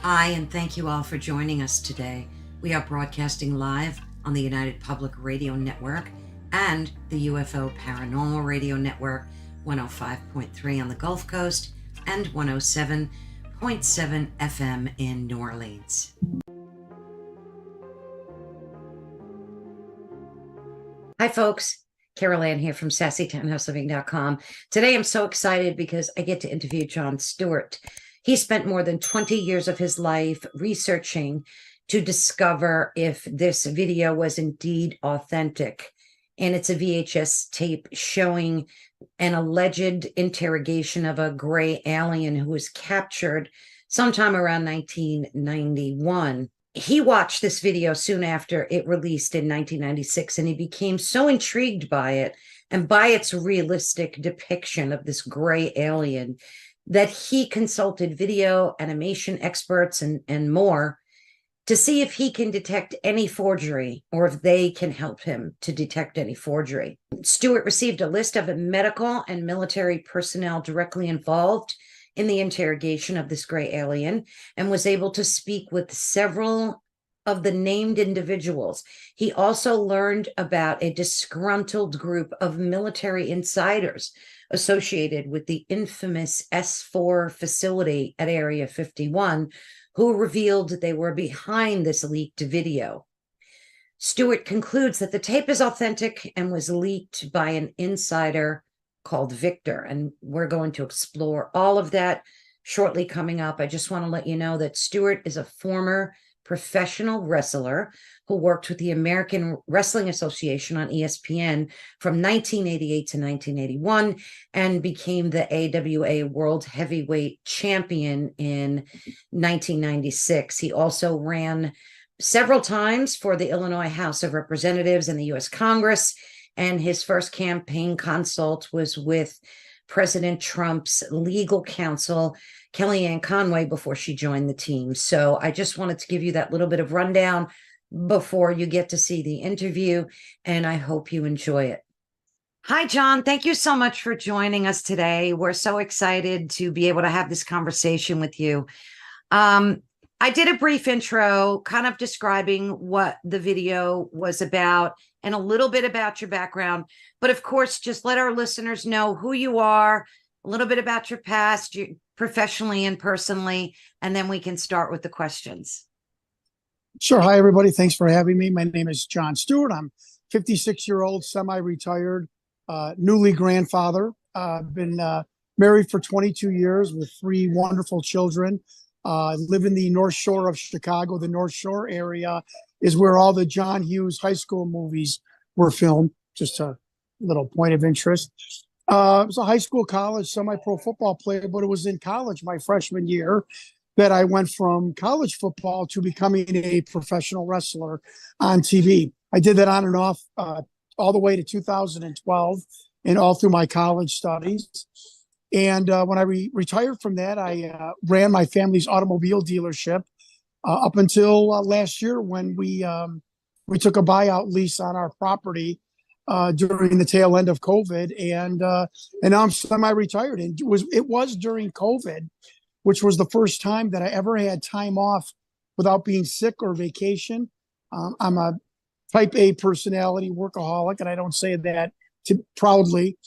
Hi, and thank you all for joining us today. We are broadcasting live on the United Public Radio Network and the UFO Paranormal Radio Network, 105.3 on the Gulf Coast and 107.7 FM in New Orleans. Hi, folks. Carol Ann here from SassyTownhouseLiving.com. Today I'm so excited because I get to interview Jon Stewart. He spent more than 20 years of his life researching to discover if this video was indeed authentic. And it's a VHS tape showing an alleged interrogation of a gray alien who was captured sometime around 1991. He watched this video soon after it released in 1996, and he became so intrigued by it and by its realistic depiction of this gray alien that he consulted video animation experts and more to see if he can detect any forgery or if they can help him to detect any forgery. Stewart received a list of medical and military personnel directly involved in the interrogation of this gray alien and was able to speak with several of the named individuals. He also learned about a disgruntled group of military insiders associated with the infamous S4 facility at Area 51, who revealed that they were behind this leaked video. Stewart concludes that the tape is authentic and was leaked by an insider called Victor, and we're going to explore all of that shortly coming up. I just want to let you know that Stewart is a former professional wrestler who worked with the American Wrestling Association on ESPN from 1988 to 1981 and became the AWA World Heavyweight Champion in 1996. He also ran several times for the Illinois House of Representatives and the U.S. Congress, and his first campaign consult was with President Trump's legal counsel, Kellyanne Conway, before she joined the team. So I just wanted to give you that little bit of rundown before you get to see the interview, and I hope you enjoy it. Hi, Jon. Thank you so much for joining us today. We're so excited to be able to have this conversation with you. I did a brief intro kind of describing what the video was about and a little bit about your background. But of course, just let our listeners know who you are, a little bit about your past, professionally and personally, and then we can start with the questions. Sure. Hi, everybody. Thanks for having me. My name is Jon Stewart. I'm 56-year-old, semi-retired, newly grandfather. I've been married for 22 years with 3 wonderful children. Live in the North Shore of Chicago. The North Shore area is where all the John Hughes high school movies were filmed. Just a little point of interest. I was a high school, college, semi-pro football player, but it was in college my freshman year that I went from college football to becoming a professional wrestler on TV. I did that on and off all the way to 2012 and all through my college studies. And when I retired from that, I ran my family's automobile dealership up until last year when we took a buyout lease on our property during the tail end of COVID, and now I'm semi-retired. And it was during COVID, which was the first time that I ever had time off without being sick or vacation. I'm a type A personality, workaholic, and I don't say that proudly.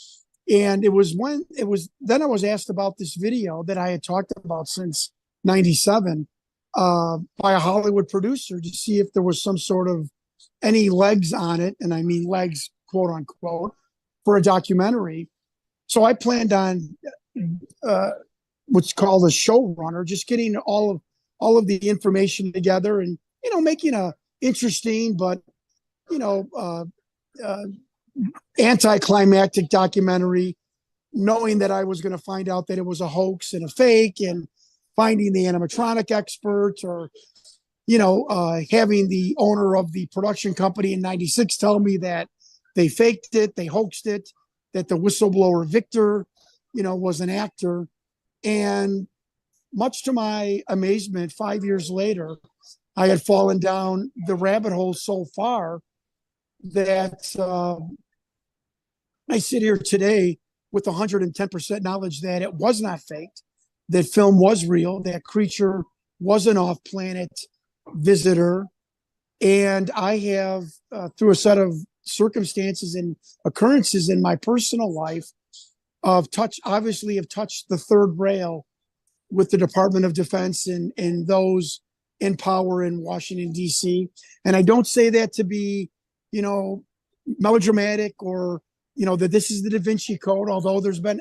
And then I was asked about this video that I had talked about since '97 by a Hollywood producer to see if there was some sort of any legs on it, and I mean legs, quote unquote, for a documentary. So I planned on what's called a showrunner, just getting all of the information together and making a interesting but anticlimactic documentary, knowing that I was going to find out that it was a hoax and a fake, and finding the animatronic expert, or having the owner of the production company in '96 tell me that they faked it, they hoaxed it, that the whistleblower Victor, was an actor. And much to my amazement, 5 years later, I had fallen down the rabbit hole so far that I sit here today with 110% knowledge that it was not faked, that film was real, that creature was an off-planet visitor. And I have, through a set of circumstances and occurrences in my personal life, have touched the third rail with the Department of Defense and those in power in Washington, D.C. And I don't say that to be, melodramatic or, that this is the Da Vinci Code, although there's been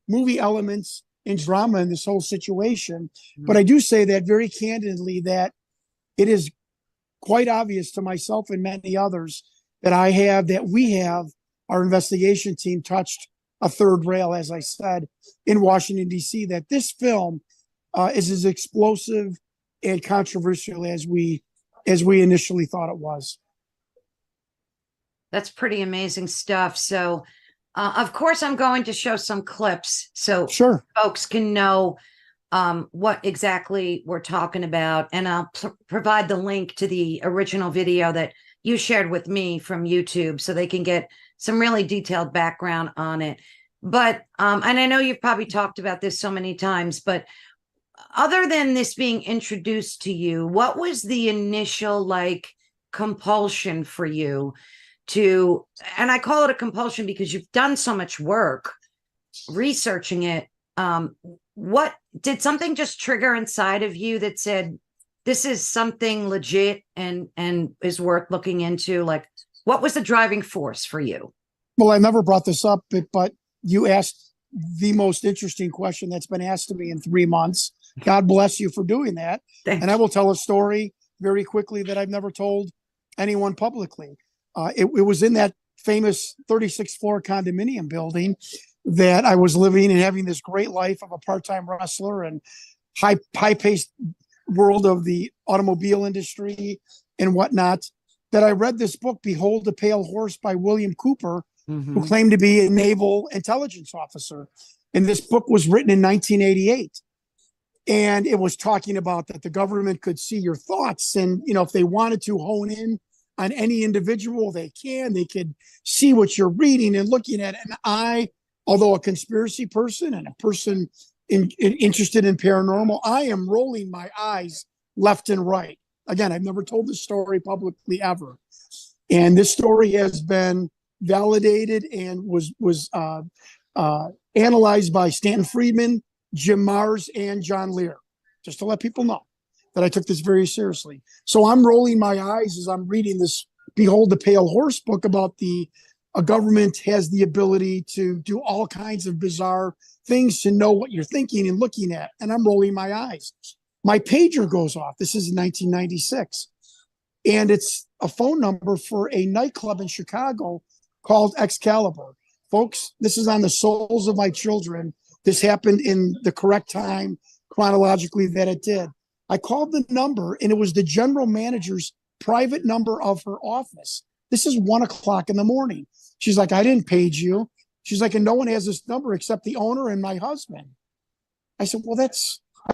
movie elements and drama in this whole situation. Mm-hmm. But I do say that very candidly, that it is quite obvious to myself and many others that we have, our investigation team touched a third rail, as I said, in Washington, D.C., that this film is as explosive and controversial as we initially thought it was. That's pretty amazing stuff. So, of course, I'm going to show some clips so sure, folks can know what exactly we're talking about. And I'll provide the link to the original video that you shared with me from YouTube so they can get some really detailed background on it. But, and I know you've probably talked about this so many times, but other than this being introduced to you, what was the initial compulsion for you to, and I call it a compulsion because you've done so much work researching it. What did something just trigger inside of you that said, this is something legit and is worth looking into? What was the driving force for you? Well, I never brought this up, but you asked the most interesting question that's been asked to me in 3 months. God bless you for doing that. Thank and I will tell a story very quickly that I've never told anyone publicly. It was in that famous 36th floor condominium building that I was living and having this great life of a part-time wrestler and high-paced world of the automobile industry and whatnot, that I read this book, Behold the Pale Horse by William Cooper, mm-hmm. who claimed to be a naval intelligence officer. And this book was written in 1988. And it was talking about that the government could see your thoughts. And, if they wanted to hone in on any individual, they could see what you're reading and looking at. And I, although a conspiracy person and a person interested in paranormal, I am rolling my eyes left and right. Again, I've never told this story publicly ever. And this story has been validated and was analyzed by Stanton Friedman, Jim Mars, and John Lear, just to let people know that I took this very seriously. So I'm rolling my eyes as I'm reading this Behold the Pale Horse book about a government has the ability to do all kinds of bizarre things to know what you're thinking and looking at. And I'm rolling my eyes. My pager goes off. This is in 1996. And it's a phone number for a nightclub in Chicago called Excalibur. Folks, this is on the souls of my children. This happened in the correct time chronologically that it did. I called the number and it was the general manager's private number of her office. This is 1 o'clock in the morning. She's like, I didn't page you. She's like, and no one has this number except the owner and my husband. I said, well,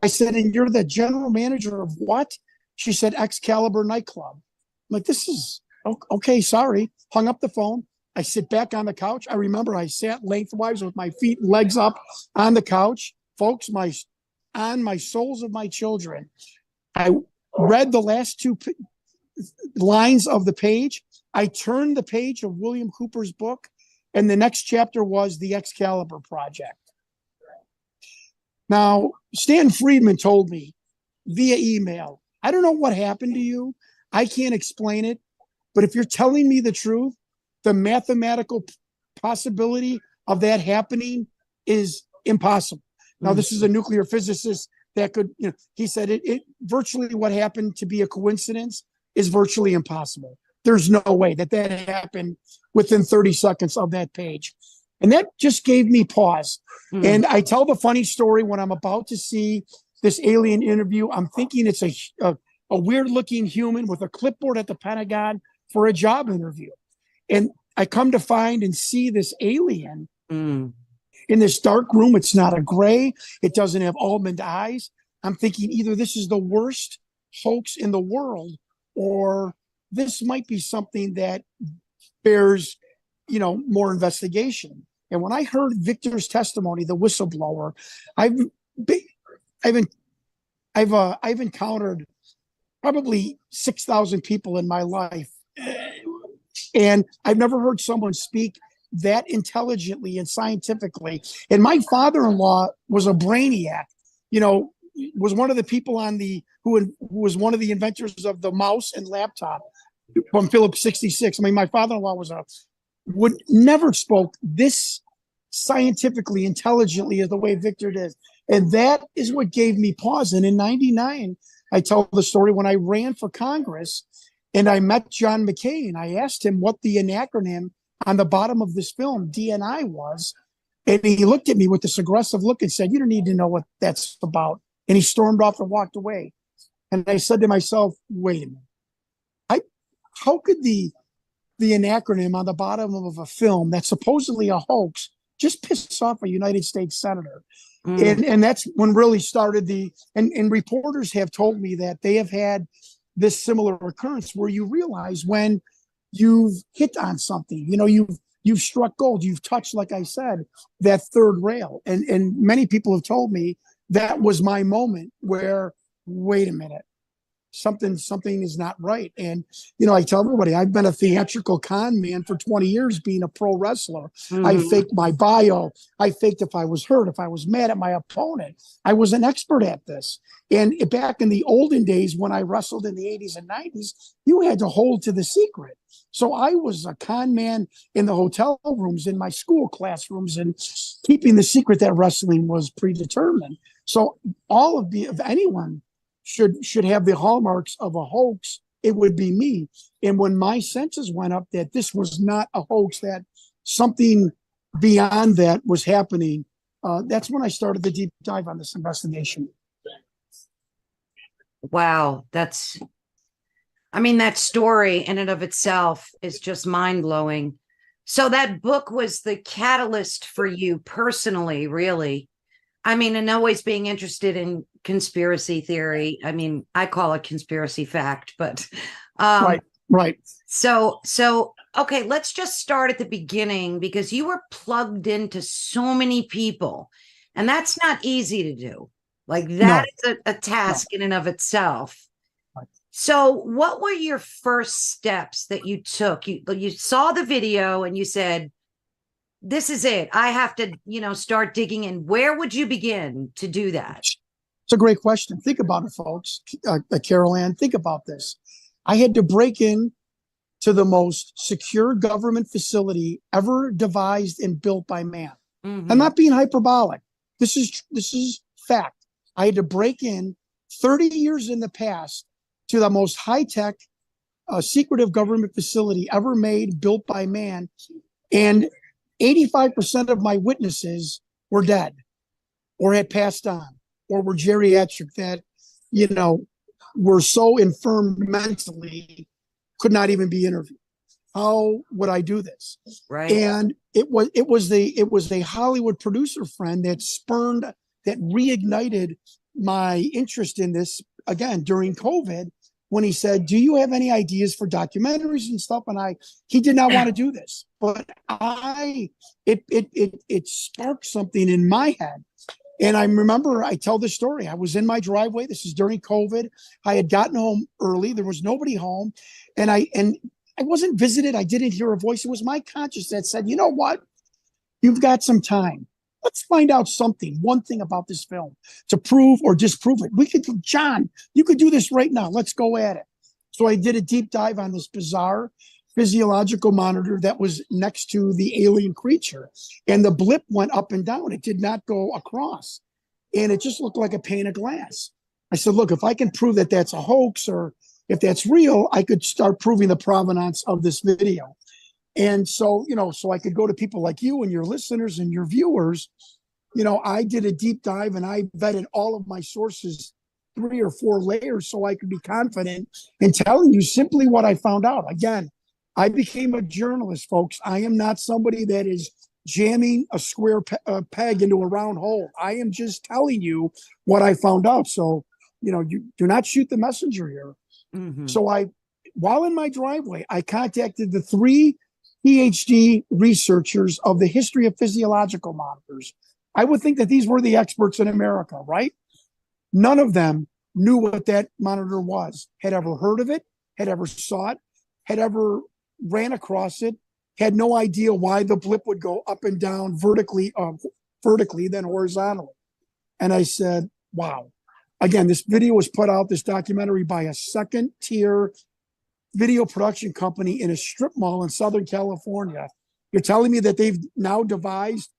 I said, and you're the general manager of what? She said, Excalibur nightclub. I'm like, this is okay. Sorry. Hung up the phone. I sit back on the couch. I remember I sat lengthwise with my feet, legs up on the couch. Folks, on my souls of my children. I read the last two lines of the page. I turned the page of William Cooper's book, and the next chapter was the Excalibur Project. Now, Stan Friedman told me via email, I don't know what happened to you. I can't explain it. But if you're telling me the truth, the mathematical possibility of that happening is impossible. Now, this is a nuclear physicist that could, he said it virtually what happened to be a coincidence is virtually impossible. There's no way that happened within 30 seconds of that page. And that just gave me pause. And I tell the funny story when I'm about to see this alien interview. I'm thinking it's a weird looking human with a clipboard at the Pentagon for a job interview. And I come to find and see this alien in this dark room. It's not a gray. It doesn't have almond eyes. I'm thinking either this is the worst hoax in the world, or this might be something that bears, more investigation. And when I heard Victor's testimony, the whistleblower, I I've encountered probably 6,000 people in my life, and I've never heard someone speak that intelligently and scientifically. And my father-in-law was a brainiac, you know, was one of the people on the who was one of the inventors of the mouse and laptop from Phillips 66. I mean, my father-in-law would never spoke this scientifically intelligently as the way Victor did. And that is what gave me pause. And in 99, I tell the story when I ran for Congress and I met John McCain. I asked him what the acronym on the bottom of this film, DNI, was. And he looked at me with this aggressive look and said, "You don't need to know what that's about." And he stormed off and walked away. And I said to myself, wait a minute. How could the acronym on the bottom of a film that's supposedly a hoax just piss off a United States senator? And that's when really started and reporters have told me that they have had this similar occurrence where you realize when you've hit on something, you know, you've struck gold, you've touched, like I said, that third rail. And many people have told me that was my moment where, wait a minute, something is not right. And, you know, I tell everybody, I've been a theatrical con man for 20 years being a pro wrestler. I faked my bio. I faked if I was hurt, if I was mad at my opponent. I was an expert at this. And back in the olden days when I wrestled in the 80s and 90s, you had to hold to the secret. So I was a con man in the hotel rooms, in my school classrooms, and keeping the secret that wrestling was predetermined. So all of if anyone should have the hallmarks of a hoax, it would be me. And when my senses went up that this was not a hoax, that something beyond that was happening, that's when I started the deep dive on this investigation. Wow, that story in and of itself is just mind-blowing. So that book was the catalyst for you personally, really. I mean, and always being interested in conspiracy theory. I mean, I call it conspiracy fact, but right. So okay, let's just start at the beginning, because you were plugged into so many people, and that's not easy to do. Like that is a task in and of itself. Right. So what were your first steps that you took? You saw the video and you said, this is it. I have to, start digging in. Where would you begin to do that? It's a great question. Think about it, folks. Carol Ann, think about this. I had to break in to the most secure government facility ever devised and built by man. I'm not being hyperbolic. This is fact. I had to break in 30 years in the past to the most high-tech, secretive government facility ever made, built by man. And 85% of my witnesses were dead or had passed on or were geriatric, that, were so infirm mentally, could not even be interviewed. How would I do this? Right. And it was a Hollywood producer friend that reignited my interest in this again during COVID, when he said, "Do you have any ideas for documentaries and stuff?" And he did not want to do this, but it sparked something in my head. And I remember, I tell this story. I was in my driveway. This is during COVID. I had gotten home early. There was nobody home, and I wasn't visited. I didn't hear a voice. It was my conscience that said, "You know what? You've got some time. Let's find out one thing about this film to prove or disprove it. John, you could do this right now. Let's go at it." So I did a deep dive on this bizarre physiological monitor that was next to the alien creature. And the blip went up and down. It did not go across. And it just looked like a pane of glass. I said, look, if I can prove that that's a hoax, or if that's real, I could start proving the provenance of this video. And so, so I could go to people like you and your listeners and your viewers. I did a deep dive and I vetted all of my sources, 3 or 4 layers, so I could be confident in telling you simply what I found out. Again, I became a journalist, folks. I am not somebody that is jamming a square peg into a round hole. I am just telling you what I found out. So, you do not shoot the messenger here. So while in my driveway, I contacted the 3 PhD researchers of the history of physiological monitors. I would think that these were the experts in America, right? None of them knew what that monitor was, had ever heard of it, had ever saw it, had ever ran across it, had no idea why the blip would go up and down vertically, then horizontally. And I said, wow. Again, this video was put out, this documentary, by a second tier video production company in a strip mall in Southern California. You're telling me that they've now devised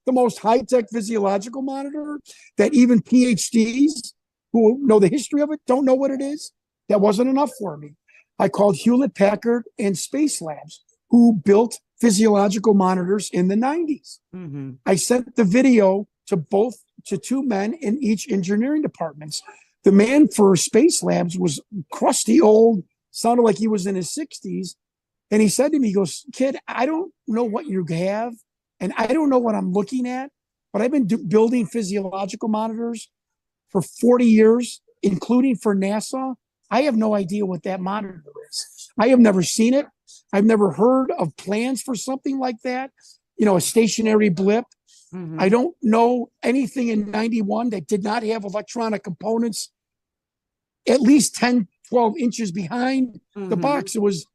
the most high-tech physiological monitor that even PhDs who know the history of it don't know what it is? That wasn't enough for me. I called Hewlett Packard and Space Labs, who built physiological monitors in the 90s. Mm-hmm. I sent the video to two men in each engineering departments. The man for Space Labs was crusty old, sounded like he was in his 60s. And he said to me, he goes, kid, I don't know what you have, and I don't know what I'm looking at, but I've been building physiological monitors for 40 years, including for NASA. I have no idea what that monitor is. I have never seen it. I've never heard of plans for something like that, a stationary blip. Mm-hmm. I don't know anything in 91 that did not have electronic components at least 10, 12 inches behind the box. It was,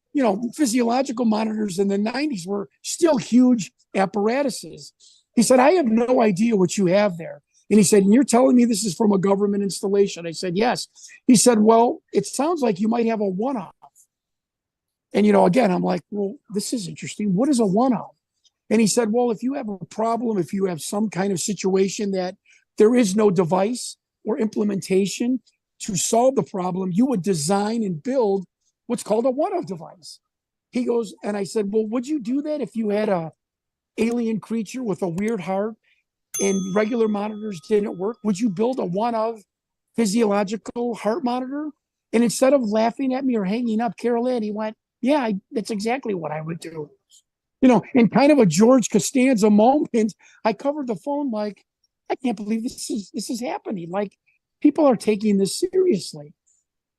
physiological monitors in the 90s were still huge apparatuses. He said, I have no idea what you have there. And he said, and you're telling me this is from a government installation? I said, yes. He said, well, it sounds like you might have a one-off. And, again, I'm like, well, this is interesting. What is a one-off? And he said, well, if you have a problem, if you have some kind of situation that there is no device or implementation to solve the problem, you would design and build what's called a one-off device. He goes, and I said, well, would you do that if you had a alien creature with a weird heart and regular monitors didn't work? Would you build a one-of physiological heart monitor? And instead of laughing at me or hanging up, Carol Ann, he went, yeah, that's exactly what I would do. In kind of a George Costanza moment, I covered the phone like, I can't believe this is happening. Like, people are taking this seriously.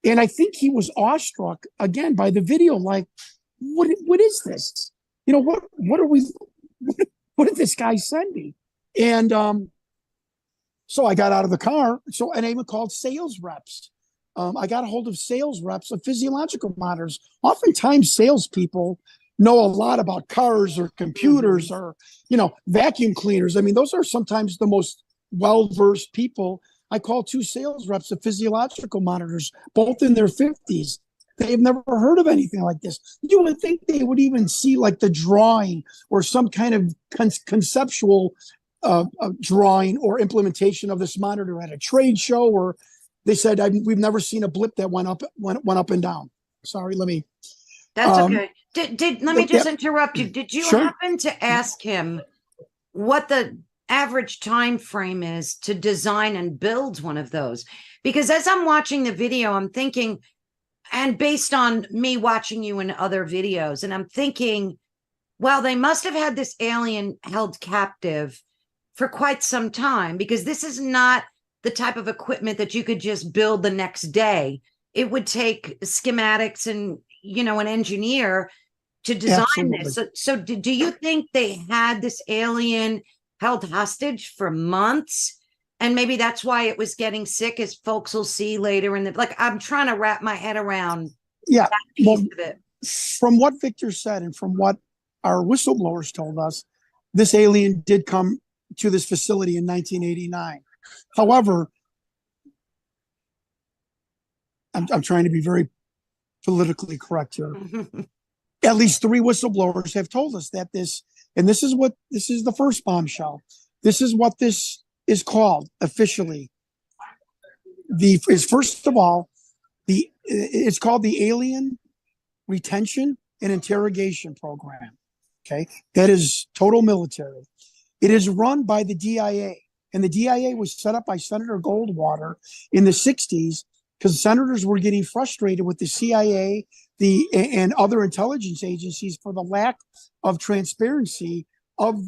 And I think he was awestruck again by the video. Like, what is this? What did this guy send me? And so I got out of the car. And I even called sales reps. I got a hold of sales reps of physiological monitors. Oftentimes, salespeople know a lot about cars or computers or, vacuum cleaners. I mean, those are sometimes the most well-versed people. I called two sales reps of physiological monitors, both in their 50s. They've never heard of anything like this. You would think they would even see like the drawing or some kind of conceptual drawing or implementation of this monitor at a trade show, or they said, we've never seen a blip that went up and down. Sorry, let me. That's okay. Let me just interrupt you. Did you happen to ask him what the average time frame is to design and build one of those? Because as I'm watching the video, I'm thinking, and based on me watching you in other videos, and I'm thinking, well, they must have had this alien held captive for quite some time, because this is not the type of equipment that you could just build the next day. It would take schematics and, an engineer to design Absolutely. This. So do you think they had this alien held hostage for months, and maybe that's why it was getting sick, as folks will see later in the, I'm trying to wrap my head around that piece of it. From what Victor said and from what our whistleblowers told us, this alien did come to this facility in 1989. However, I'm trying to be very politically correct here. At least 3 whistleblowers have told us that this is the first bombshell. This is what this is called officially. First of all, it's called the Alien Retention and Interrogation Program. Okay, that is total military. It is run by the DIA, and the DIA was set up by Senator Goldwater in the 60s because senators were getting frustrated with the CIA, and other intelligence agencies for the lack of transparency of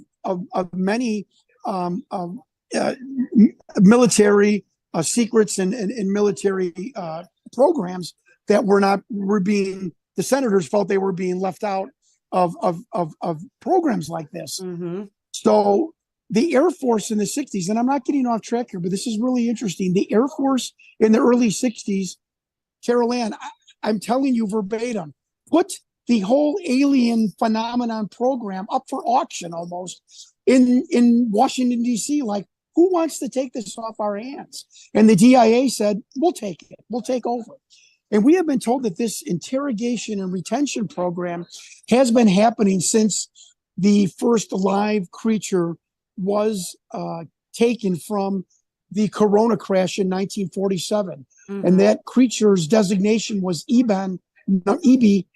many military secrets and military programs that the senators felt they were being left out of programs like this. Mm-hmm. So the Air Force in the 60s, and I'm not getting off track here, but this is really interesting. The Air Force in the early 60s, Carol Ann, I'm telling you verbatim, put the whole alien phenomenon program up for auction almost in Washington, D.C. Like, who wants to take this off our hands? And the DIA said, we'll take it. We'll take over. And we have been told that this interrogation and retention program has been happening since the first live creature was taken from the Corona crash in 1947. Mm-hmm. And that creature's designation was EB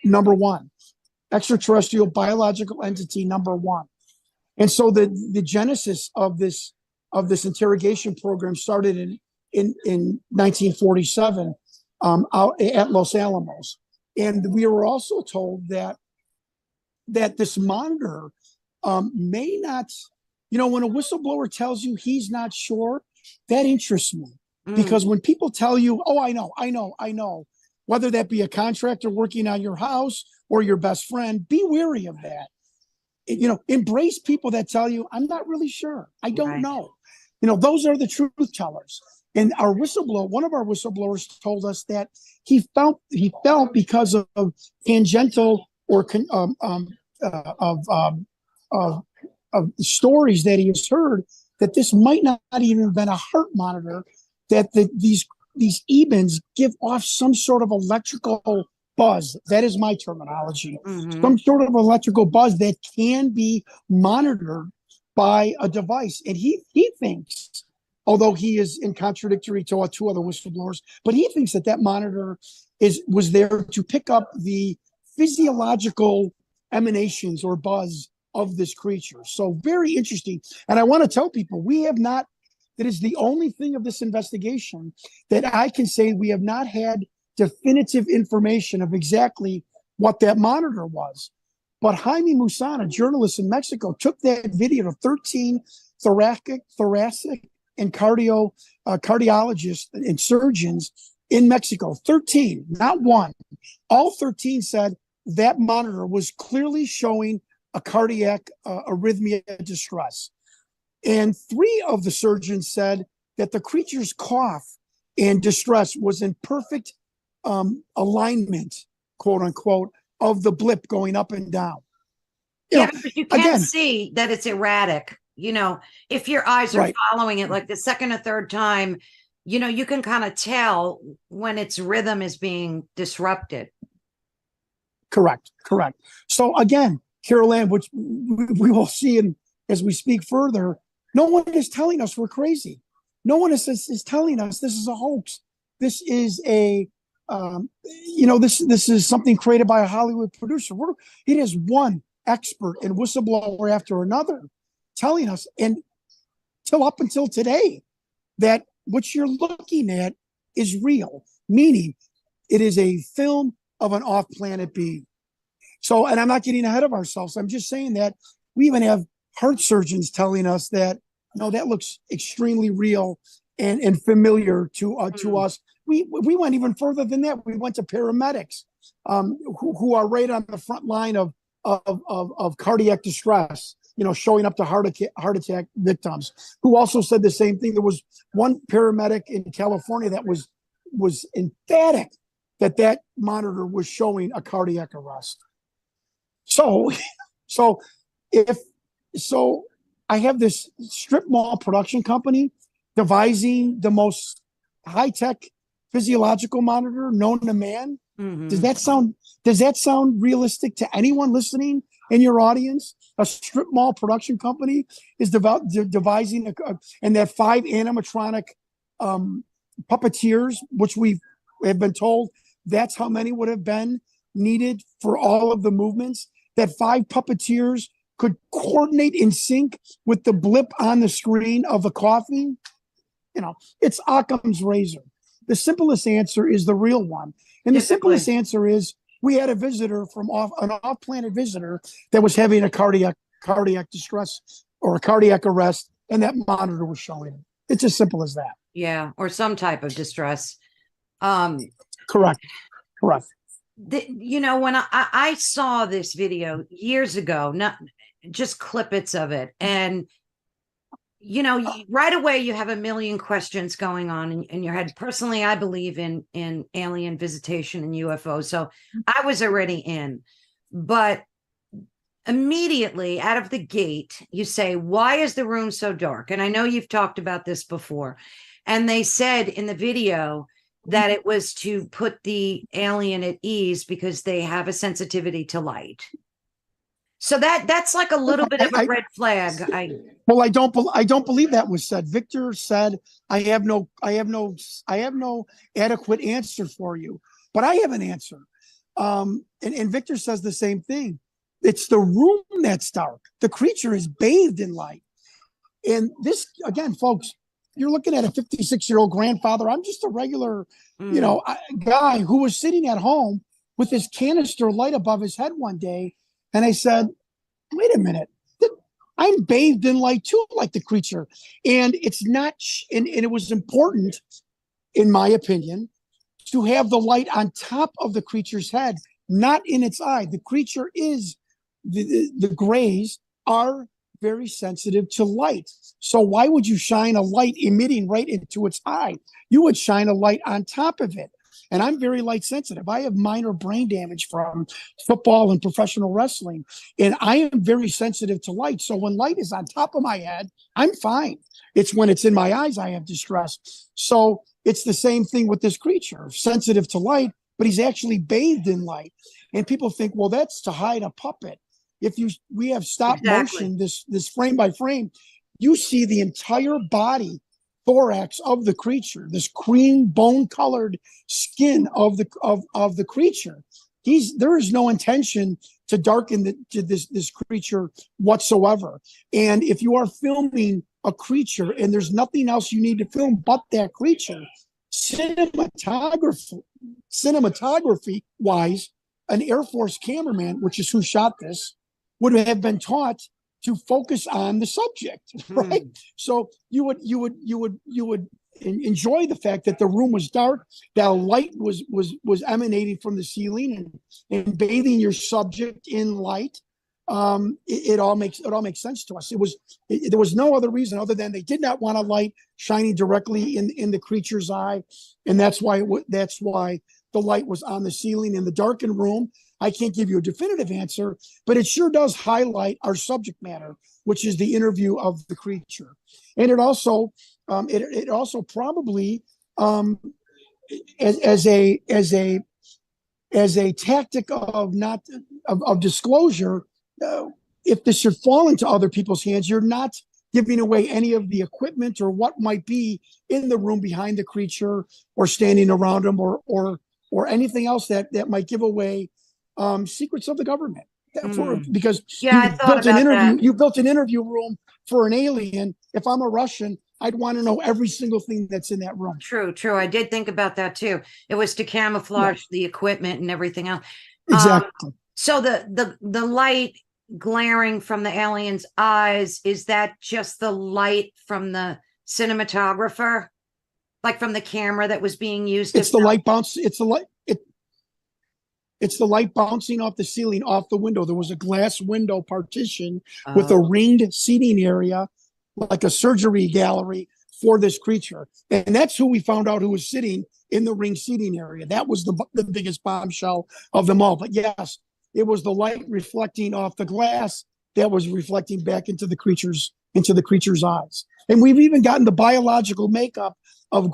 number 1, extraterrestrial biological entity number 1. And so the genesis of this interrogation program started in 1947 out at Los Alamos. And we were also told that this monitor may not, when a whistleblower tells you he's not sure, that interests me. Because when people tell you, oh, I know, whether that be a contractor working on your house or your best friend, be wary of that. Embrace people that tell you, I'm not really sure. I don't know. Those are the truth tellers. And one of our whistleblowers told us that he felt because of tangential or of stories that he has heard, that this might not even have been a heart monitor, that these EBINs give off some sort of electrical buzz. That is my terminology. Mm-hmm. Some sort of electrical buzz that can be monitored by a device. And he thinks, although he is in contradictory to our 2 other whistleblowers, but he thinks that monitor was there to pick up the physiological emanations or buzz of this creature. So very interesting. And I want to tell people, that is the only thing of this investigation that I can say we have not had definitive information of exactly what that monitor was. But Jaime Musan, a journalist in Mexico, took that video to 13 thoracic and cardiologists and surgeons in Mexico. 13, not one. All 13 said that monitor was clearly showing a cardiac arrhythmia distress. And 3 of the surgeons said that the creature's cough and distress was in perfect alignment, quote unquote, of the blip going up and down. But you can't see that it's erratic. If your eyes are following it like the second or third time, you can kind of tell when its rhythm is being disrupted. Correct. So again, Carol Ann, which we will see as we speak further, no one is telling us we're crazy. No one is telling us this is a hoax. This is this is something created by a Hollywood producer. It is one expert and whistleblower after another telling us, and up until today, that what you're looking at is real, meaning it is a film of an off-planet being. So, and I'm not getting ahead of ourselves. I'm just saying that we even have heart surgeons telling us that, no, that looks extremely real and familiar to us. We went even further than that. We went to paramedics who are right on the front line of cardiac distress, showing up to heart attack victims, who also said the same thing. There was one paramedic in California that was emphatic that monitor was showing a cardiac arrest. So I have this strip mall production company devising the most high-tech physiological monitor known to man. Mm-hmm. Does that sound realistic to anyone listening in your audience? A strip mall production company is devising and that 5 animatronic puppeteers, which we have been told that's how many would have been needed for all of the movements, that 5 puppeteers could coordinate in sync with the blip on the screen of a coffee. It's Occam's razor. The simplest answer is the real one. And the simplest answer is we had a visitor an off-planet visitor that was having a cardiac distress or a cardiac arrest, and that monitor was showing it. It's as simple as that. Yeah, or some type of distress. Correct. When I saw this video years ago, not just clippets of it, and right away you have a million questions going on in your head. Personally, I believe in alien visitation and UFOs, so I was already in. But immediately out of the gate, you say, why is the room so dark? And I know you've talked about this before. And they said in the video that it was to put the alien at ease because they have a sensitivity to light. So that's like a little bit of a red flag. Well, I don't believe that was said. Victor said, I have no adequate answer for you, but I have an answer. And Victor says the same thing. It's the room that's dark. The creature is bathed in light. And this, again, folks, you're looking at a 56-year-old grandfather. I'm just a regular, guy who was sitting at home with his canister light above his head one day. And I said, wait a minute. I'm bathed in light too, like the creature. And it's not, and it was important, in my opinion, to have the light on top of the creature's head, not in its eye. The creature is, the grays are very sensitive to light. So why would you shine a light emitting right into its eye? You would shine a light on top of it. And I'm very light sensitive. I have minor brain damage from football and professional wrestling. And I am very sensitive to light. So when light is on top of my head, I'm fine. It's when it's in my eyes I have distress. So it's the same thing with this creature, sensitive to light, but he's actually bathed in light. And people think, well, that's to hide a puppet. We have stop motion, this frame by frame, you see the entire body thorax of the creature, this cream bone colored skin of the creature. There is no intention to darken this creature whatsoever. And if you are filming a creature and there's nothing else you need to film but that creature, cinematography wise, an Air Force cameraman, which is who shot this, would have been taught to focus on the subject, right? So you would enjoy the fact that the room was dark, that light was emanating from the ceiling and bathing your subject in light. It all makes sense to us. There was no other reason other than they did not want a light shining directly in the creature's eye, and that's why the light was on the ceiling in the darkened room. I can't give you a definitive answer, but it sure does highlight our subject matter, which is the interview of the creature. And it also probably as a tactic of disclosure, if this should fall into other people's hands, you're not giving away any of the equipment or what might be in the room behind the creature or standing around them or anything else that might give away secrets of the government. Because you built an interview room for an alien. If I'm a Russian, I'd want to know every single thing that's in that room. True. I did think about that too. It was to camouflage the equipment and everything else. Exactly. So the light glaring from the alien's eyes, is that just the light from the cinematographer, like from the camera that was being used? It's the light bounce. It's the light bouncing off the ceiling, off the window. There was a glass window partition with a ringed seating area, like a surgery gallery for this creature. And that's who we found out who was sitting in the ringed seating area. That was the biggest bombshell of them all. But yes, it was the light reflecting off the glass that was reflecting back into the creature's eyes. And we've even gotten the biological makeup of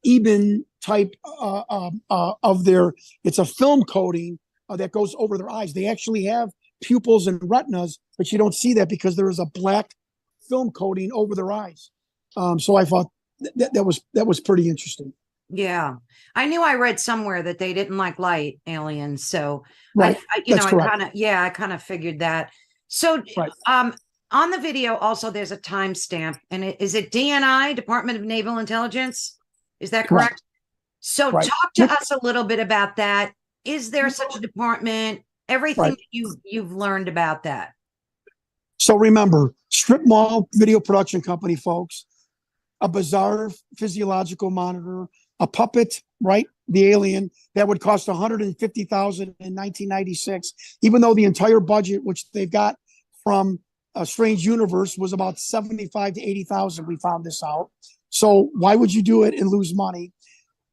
Eben type of their, it's a film coating that goes over their eyes. They actually have pupils and retinas, but you don't see that because there is a black film coating over their eyes. So I thought that was pretty interesting. Yeah, I knew I read somewhere that they didn't like light, aliens. So right. I kind of figured that. So right. On the video also there's a timestamp, and is it DNI, Department of Naval Intelligence? Is that correct? Right. So talk to us a little bit about that. Is there such a department? Everything that you've learned about that. So remember, strip mall video production company, folks, a bizarre physiological monitor, a puppet, right? The alien that would cost $150,000 in 1996, even though the entire budget, which they've got from A Strange Universe was about 75 to 80,000. We found this out. So why would you do it and lose money?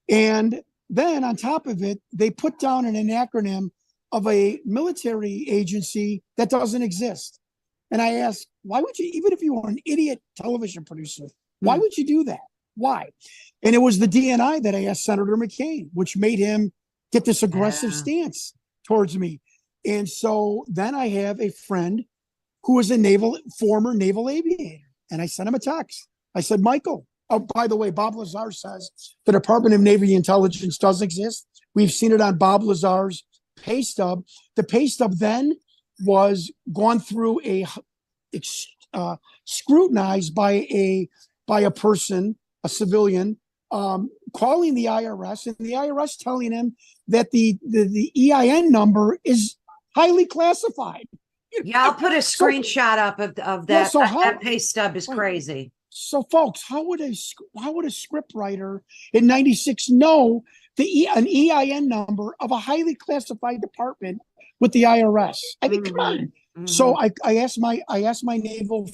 And then on top of it, they put down an acronym of a military agency that doesn't exist. And I asked, why would you, even if you were an idiot television producer, why would you do that? Why? And it was the DNI that I asked Senator McCain, which made him get this aggressive stance towards me. And so then I have a friend who is a former naval aviator. And I sent him a text. I said, Michael, oh, by the way, Bob Lazar says the Department of Navy Intelligence does exist. We've seen it on Bob Lazar's pay stub. The pay stub then was gone through scrutinized by a person, a civilian, calling the IRS, and the IRS telling him that the EIN number is highly classified. Yeah, I'll put a screenshot up of that. Yeah, so that pay stub is crazy. So, folks, how would a script writer in '96 know an EIN number of a highly classified department with the IRS? I mean, come on. So I asked my naval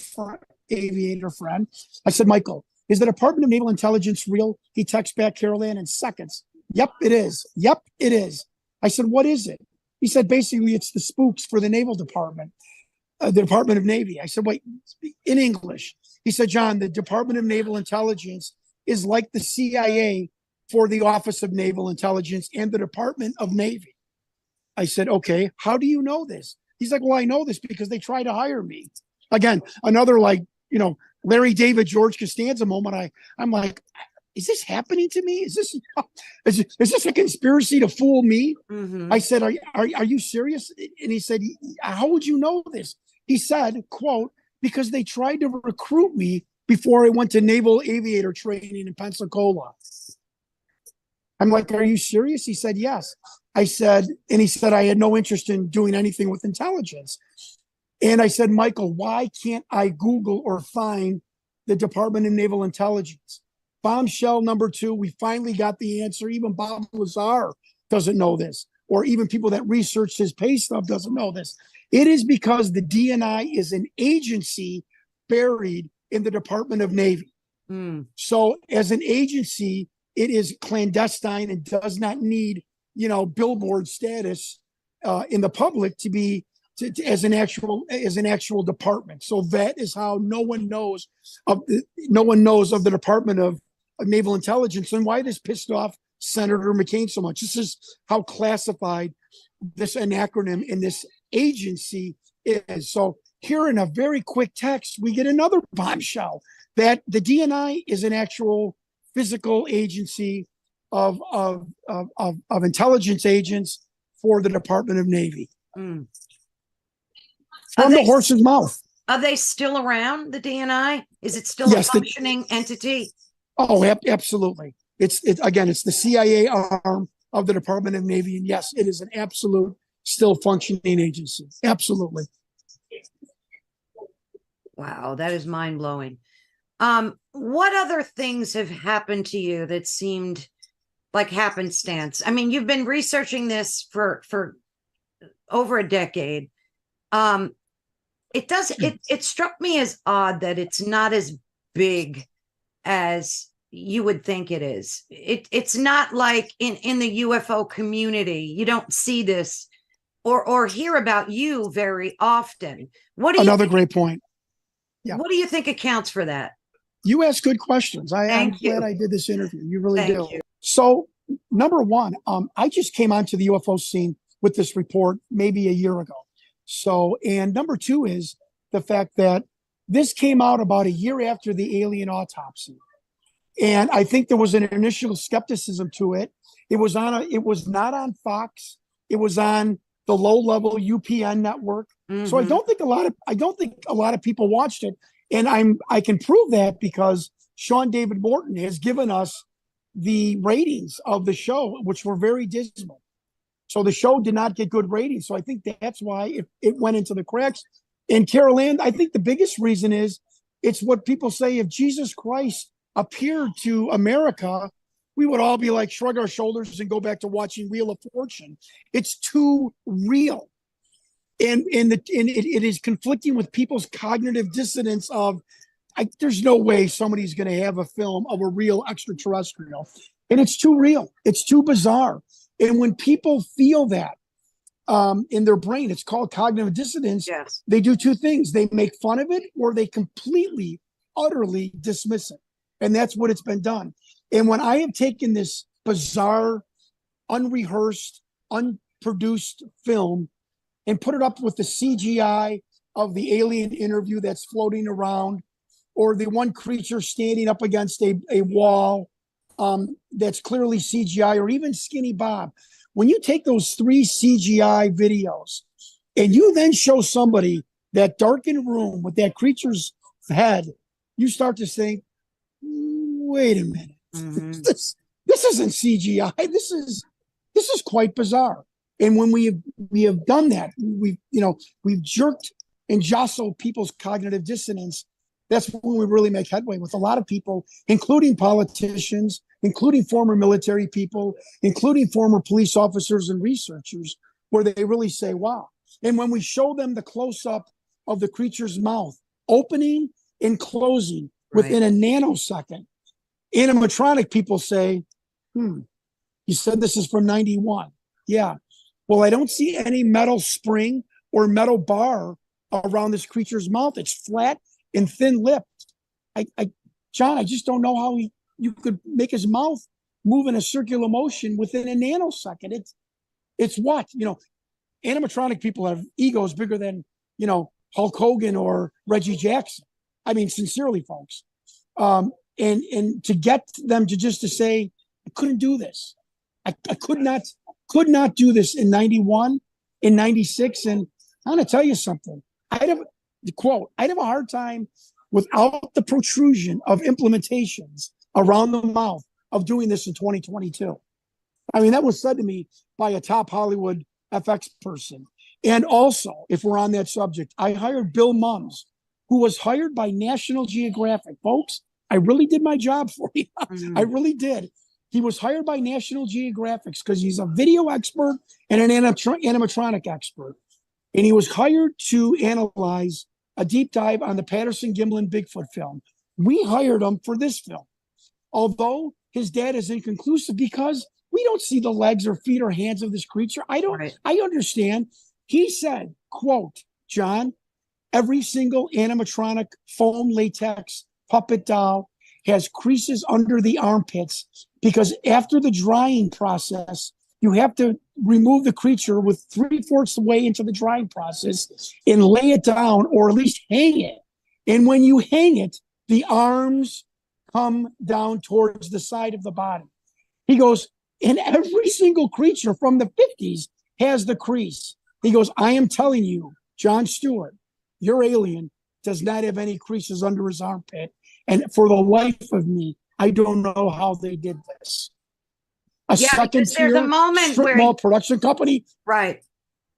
aviator friend. I said, Michael, is the Department of Naval Intelligence real? He texts back, Carol Ann, in seconds. Yep, it is. Yep, it is. I said, what is it? He said, basically, it's the spooks for the Naval Department, the Department of Navy. I said, wait, in English. He said, John, the Department of Naval Intelligence is like the CIA for the Office of Naval Intelligence and the Department of Navy. I said, okay, how do you know this? He's like, well, I know this because they tried to hire me. Again, another Larry David, George Costanza moment. I'm like, is this happening to me? Is this a conspiracy to fool me? I said, are you serious? And he said, how would you know this? He said, quote, because they tried to recruit me before I went to naval aviator training in Pensacola. I'm like, are you serious? He said, yes. I said, and he said, I had no interest in doing anything with intelligence. And I said, Michael, why can't I Google or find the Department of Naval Intelligence? Bombshell number 2, we finally got the answer. Even Bob Lazar doesn't know this, or even people that researched his pay stub doesn't know this. It is because the DNI is an agency buried in the Department of Navy. So as an agency, it is clandestine and does not need, billboard status in the public to be as an actual department. So that is how no one knows of the Department of Naval Intelligence, and why this pissed off Senator McCain so much. This is how classified this acronym in this agency is. So here in a very quick text, we get another bombshell that the DNI is an actual physical agency of intelligence agents for the Department of Navy. From the horse's mouth. Are they still around, the DNI? Is it still a functioning entity? Oh, absolutely. It's the CIA arm of the Department of Navy. And yes, it is an absolute still functioning agency. Absolutely. Wow, that is mind blowing. What other things have happened to you that seemed like happenstance? I mean, you've been researching this for over a decade. It struck me as odd that it's not as big as you would think it is. It's not like in the UFO community, you don't see this or hear about you very often. Another great point. Yeah. What do you think accounts for that? You ask good questions. I'm glad I did this interview. You really do. So, number one, I just came onto the UFO scene with this report maybe a year ago. So, and number two is the fact that this came out about a year after the alien autopsy. And I think there was an initial skepticism to it. It was not on Fox. It was on the low-level UPN network. So I don't think a lot of people watched it. And I can prove that because Sean David Morton has given us the ratings of the show, which were very dismal. So the show did not get good ratings. So I think that's why it went into the cracks. And Carol Ann, I think the biggest reason is it's what people say, if Jesus Christ appeared to America, we would all be like, shrug our shoulders and go back to watching Wheel of Fortune. It's too real. it is conflicting with people's cognitive dissonance of, there's no way somebody's going to have a film of a real extraterrestrial, and it's too real, it's too bizarre. And when people feel that in their brain, it's called cognitive dissonance. Yes. They do two things: they make fun of it, or they completely, utterly dismiss it. And that's what it's been done. And when I have taken this bizarre, unrehearsed, unproduced film and put it up with the CGI of the alien interview that's floating around, or the one creature standing up against a wall that's clearly CGI, or even Skinny Bob, when you take those 3 CGI videos and you then show somebody that darkened room with that creature's head, you start to think, wait a minute, this isn't CGI. This is quite bizarre. And when we have done that, we've jerked and jostled people's cognitive dissonance. That's when we really make headway with a lot of people, including politicians, including former military people, including former police officers and researchers, where they really say, wow. And when we show them the close-up of the creature's mouth, opening and closing within a nanosecond, animatronic people say, you said this is from 91. Yeah. Well, I don't see any metal spring or metal bar around this creature's mouth. It's flat and thin-lipped. John, I just don't know how you could make his mouth move in a circular motion within a nanosecond. It's what? Animatronic people have egos bigger than, Hulk Hogan or Reggie Jackson. I mean, sincerely, folks. And to get them to say, I couldn't do this. I could not do this in 91, in 96. And I want to tell you something. I'd have a hard time without the protrusion of implementations around the mouth of doing this in 2022. I mean, that was said to me by a top Hollywood FX person. And also, if we're on that subject, I hired Bill Mums, who was hired by National Geographic. Folks, I really did my job for you. I really did. He was hired by National Geographic because he's a video expert and an animatronic expert. And he was hired to analyze a deep dive on the Patterson-Gimlin Bigfoot film. We hired him for this film, although his data is inconclusive because we don't see the legs or feet or hands of this creature. I understand. He said, quote, John, every single animatronic foam latex puppet doll has creases under the armpits because after the drying process, you have to remove the creature with 3/4 the way into the drying process and lay it down, or at least hang it. And when you hang it, the arms come down towards the side of the body. He goes, and every single creature from the 50s has the crease. He goes, I am telling you, Jon Stewart, your alien does not have any creases under his armpit. And for the life of me, I don't know how they did this. There's a moment where mall production company. Right.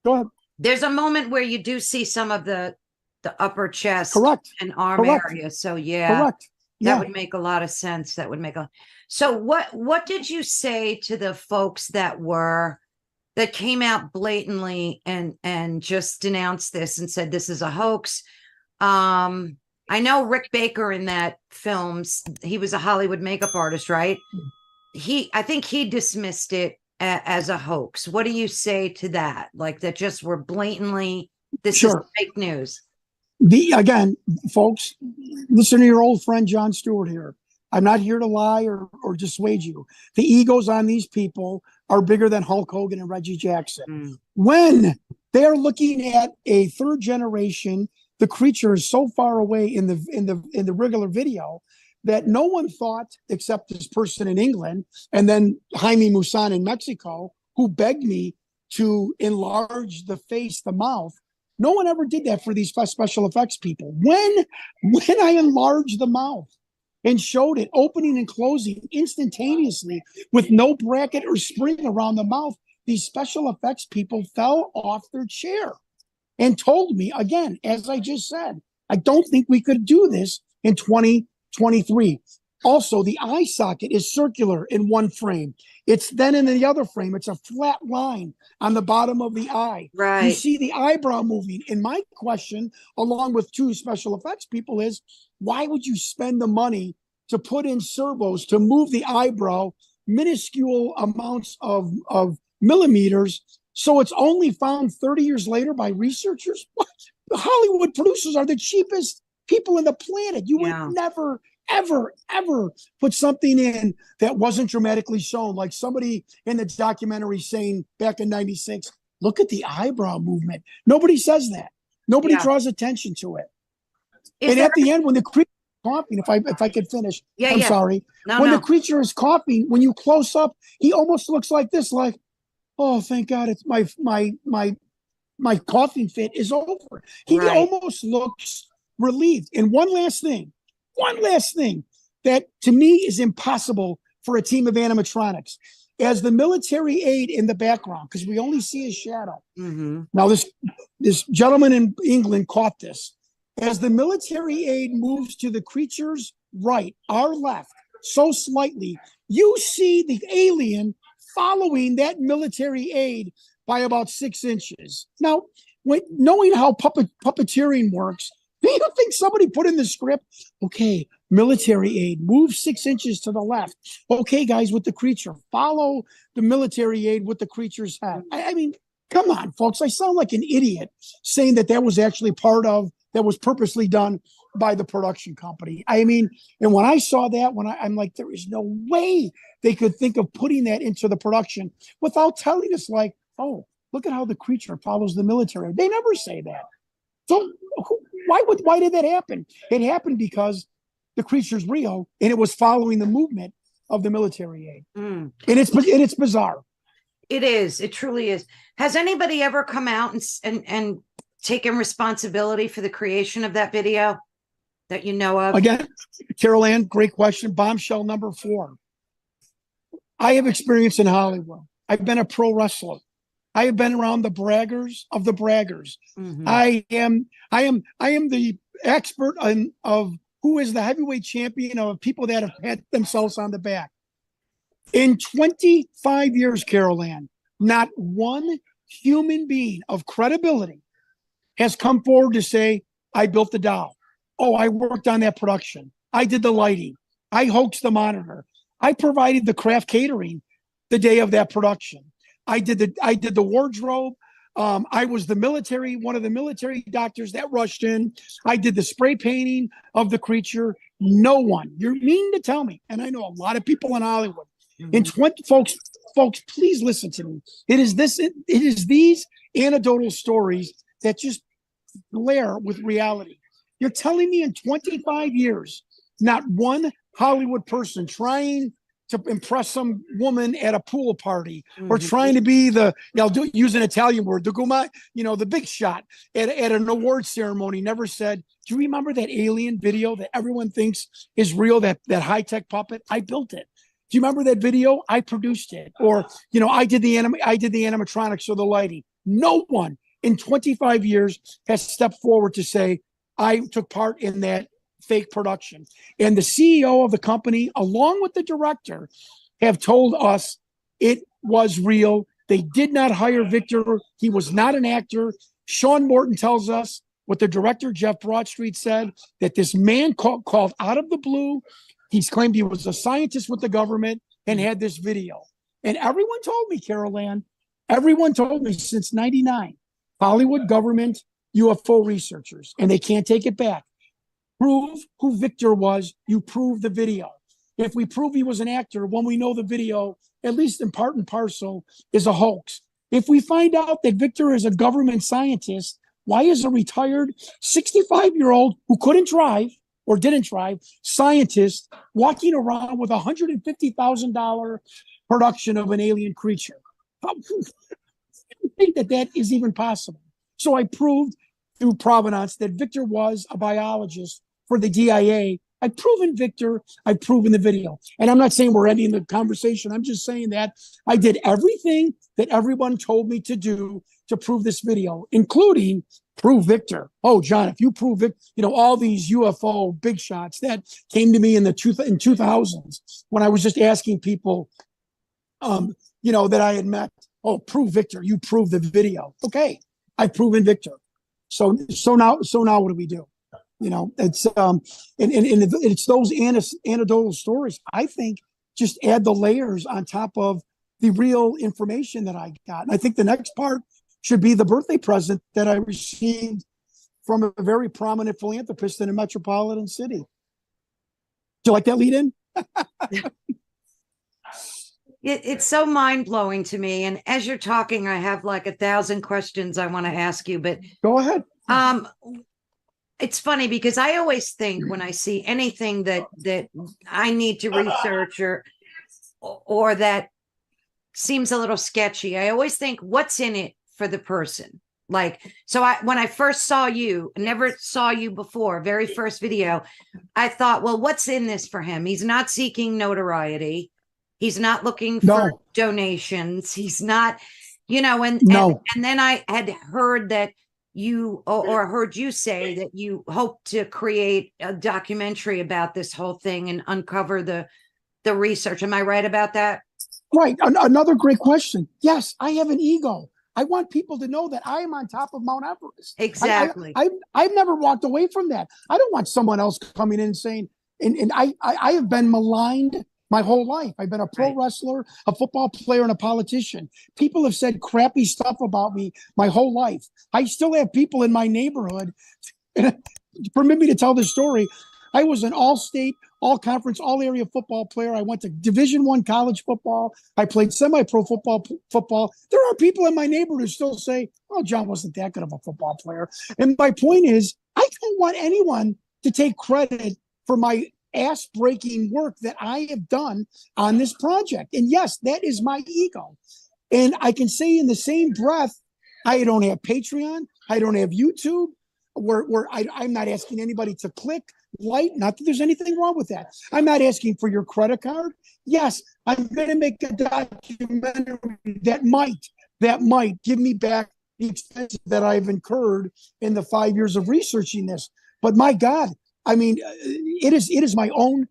Go ahead. There's a moment where you do see some of the upper chest and arm area. So that would make a lot of sense. So what did you say to the folks that came out blatantly and just denounced this and said this is a hoax? I know Rick Baker in that film, he was a Hollywood makeup artist, right? I think he dismissed it as a hoax. What do you say to that? Like, that just were blatantly, this is fake news. Again, folks, listen to your old friend Jon Stewart here. I'm not here to lie or dissuade you. The egos on these people are bigger than Hulk Hogan and Reggie Jackson. When they're looking at a third generation, the creature is so far away in the regular video that no one thought, except this person in England and then Jaime Maussan in Mexico, who begged me to enlarge the face, the mouth. No one ever did that for these special effects people. When I enlarged the mouth and showed it opening and closing instantaneously with no bracket or spring around the mouth, these special effects people fell off their chair and told me, again, as I just said, I don't think we could do this in 2023. Also, the eye socket is circular in one frame. It's then in the other frame, it's a flat line on the bottom of the eye. Right. You see the eyebrow moving. And my question, along with two special effects people, is why would you spend the money to put in servos to move the eyebrow minuscule amounts of millimeters, so it's only found 30 years later by researchers? What? The Hollywood producers are the cheapest people in the planet. You would never, ever, ever put something in that wasn't dramatically shown. Like somebody in the documentary saying back in '96, look at the eyebrow movement. Nobody says that. Nobody draws attention to it. At the end, when the creature is coughing, if I could finish, I'm sorry. When the creature is coughing, when you close up, he almost looks like this, like, oh, thank God, it's my coughing fit is over. He almost looks relieved. And one last thing that to me is impossible for a team of animatronics. As the military aide in the background, because we only see his shadow. Now, this gentleman in England caught this. As the military aide moves to the creature's right, our left, so slightly, you see the alien following that military aide by about 6 inches. Now, knowing how puppeteering works, do you think somebody put in the script, okay, military aide, move 6 inches to the left. Okay, guys, with the creature, follow the military aide with the creature's head. I mean, come on, folks. I sound like an idiot saying that was actually that was purposely done by the production company. I mean, and when I saw that, I'm like, there is no way they could think of putting that into the production without telling us, like, oh, look at how the creature follows the military. They never say that. So why did that happen? It happened because the creature's real and it was following the movement of the military aid. And it's bizarre. It is. It truly is. Has anybody ever come out and taken responsibility for the creation of that video that you know of? Again, Carol Ann, great question. Bombshell number 4. I have experience in Hollywood. I've been a pro wrestler. I have been around the braggers of the braggers. I am the expert of who is the heavyweight champion of people that have pat themselves on the back. In 25 years, Carol Ann, not one human being of credibility has come forward to say, I built the doll. Oh, I worked on that production. I did the lighting. I hoaxed the monitor. I provided the craft catering the day of that production. I did the wardrobe. I was one of the military doctors that rushed in. I did the spray painting of the creature. No one. You're mean to tell me, and I know a lot of people in Hollywood. In 20 folks, please listen to me. It is these anecdotal stories that just glare with reality. You're telling me in 25 years, not one Hollywood person trying to impress some woman at a pool party or trying to be use an Italian word, the big shot at an award ceremony never said, do you remember that alien video that everyone thinks is real, that high-tech puppet? I built it. Do you remember that video? I produced it. Or, I did the animatronics or the lighting. No one in 25 years has stepped forward to say, I took part in that fake production. And the CEO of the company, along with the director, have told us it was real. They did not hire Victor. He was not an actor. Sean Morton tells us what the director, Jeff Broadstreet, said, that this man called out of the blue. He's claimed he was a scientist with the government and had this video. And everyone told me, Carol Ann, everyone told me since 99, Hollywood government UFO researchers, and they can't take it back. Prove who Victor was, you prove the video. If we prove he was an actor, when we know the video, at least in part and parcel, is a hoax. If we find out that Victor is a government scientist, why is a retired 65-year-old who couldn't drive or didn't drive scientist walking around with $150,000 production of an alien creature? How do you think that is even possible? So I proved through provenance that Victor was a biologist for the DIA. I've proven Victor. I've proven the video. And I'm not saying we're ending the conversation. I'm just saying that I did everything that everyone told me to do to prove this video, including prove Victor. Oh, John, if you prove it, all these UFO big shots that came to me in 2000s when I was just asking people, that I had met. Oh, prove Victor. You prove the video. Okay, I've proven Victor. So now what do we do? It's and it's those anecdotal stories. I think just add the layers on top of the real information that I got. And I think the next part should be the birthday present that I received from a very prominent philanthropist in a metropolitan city. Do you like that lead in? It's so mind-blowing to me. And as you're talking, I have like 1,000 questions I want to ask you, but go ahead. It's funny because I always think when I see anything that I need to research or that seems a little sketchy, I always think, what's in it for the person? Like, so when I first saw you, never saw you before, very first video, I thought, well, what's in this for him? He's not seeking notoriety. He's not looking for donations. He's not, and then I had heard that you or heard you say that you hope to create a documentary about this whole thing and uncover the research. Am I right about that? Right. Another great question. Yes, I have an ego. I want people to know that I am on top of Mount Everest. Exactly. I've never walked away from that. I don't want someone else coming in and saying, and I have been maligned my whole life. I've been a pro wrestler, a football player, and a politician. People have said crappy stuff about me my whole life. I still have people in my neighborhood. Permit me to tell this story. I was an all-state, all-conference, all-area football player. I went to Division I college football. I played semi-pro football. There are people in my neighborhood who still say, "Oh, John wasn't that good of a football player." And my point is, I don't want anyone to take credit for my ass-breaking work that I have done on this project. And yes, that is my ego. And I can say in the same breath, I don't have Patreon. I don't have YouTube, where I'm not asking anybody to click, like, not that there's anything wrong with that. I'm not asking for your credit card. Yes, I'm going to make a documentary that might give me back the expenses that I've incurred in the 5 years of researching this. But my God, I mean, it is my own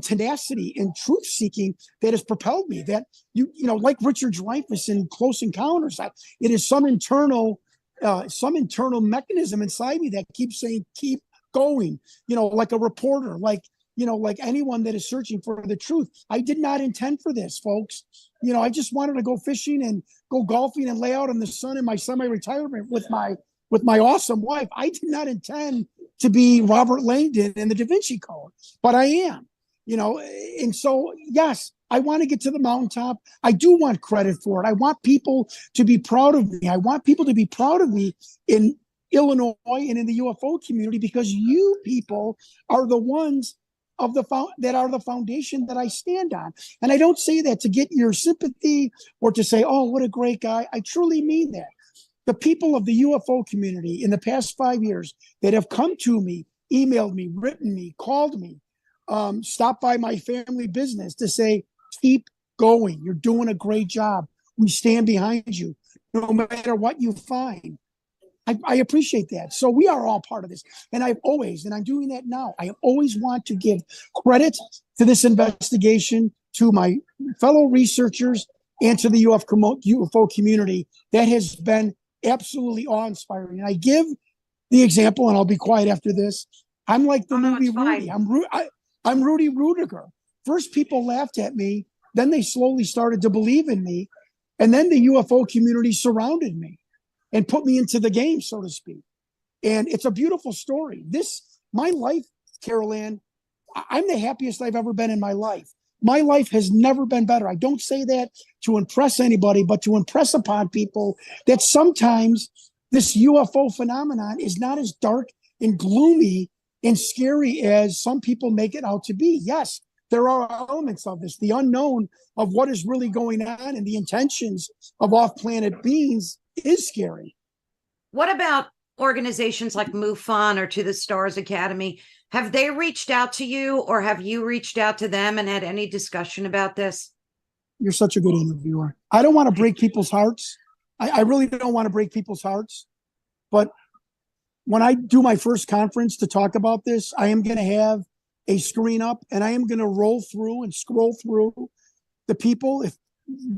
tenacity and truth seeking that has propelled me. That like Richard Dreyfuss in Close Encounters, it is some internal mechanism inside me that keeps saying, keep going. Like a reporter, like anyone that is searching for the truth. I did not intend for this, folks. I just wanted to go fishing and go golfing and lay out in the sun in my semi-retirement with my awesome wife. I did not intend to be Robert Langdon in the Da Vinci Code, but I am, and so, yes, I want to get to the mountaintop. I do want credit for it. I want people to be proud of me. I want people to be proud of me in Illinois and in the UFO community, because you people are the ones that are the foundation that I stand on. And I don't say that to get your sympathy or to say, oh, what a great guy. I truly mean that. The people of the UFO community in the past 5 years that have come to me, emailed me, written me, called me, stopped by my family business to say, keep going. You're doing a great job. We stand behind you, no matter what you find. I appreciate that. So we are all part of this. And I'm doing that now. I always want to give credit to this investigation, to my fellow researchers, and to the UFO community that has been absolutely awe-inspiring. And I give the example, and I'll be quiet after this. I'm like the movie Rudy. I'm Rudy Rudiger. First, people laughed at me. Then they slowly started to believe in me. And then the UFO community surrounded me and put me into the game, so to speak. And it's a beautiful story. My life, Carol Ann, I'm the happiest I've ever been in my life. My life has never been better. I don't say that to impress anybody, but to impress upon people that sometimes this UFO phenomenon is not as dark and gloomy and scary as some people make it out to be. Yes, there are elements of this, the unknown of what is really going on and the intentions of off-planet beings is scary. What about organizations like MUFON or To the Stars Academy? Have they reached out to you, or have you reached out to them and had any discussion about this? You're such a good interviewer. I don't want to break people's hearts. I really don't want to break people's hearts. But when I do my first conference to talk about this, I am going to have a screen up and I am going to roll through and scroll through the people. If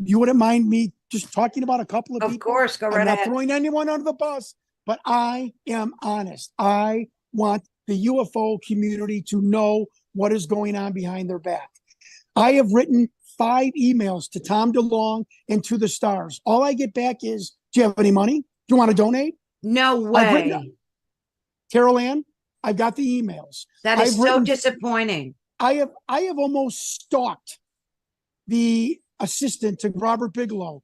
you wouldn't mind me just talking about a couple of people. Of course, go right I'm not ahead. throwing anyone under the bus, but I am honest. I want the UFO community to know what is going on behind their back. I have written 5 emails to Tom DeLonge and to the stars. All I get back is, do you have any money? Do you want to donate? No way. Carol Ann, I've got the emails. That is so disappointing. I have almost stalked the assistant to Robert Bigelow,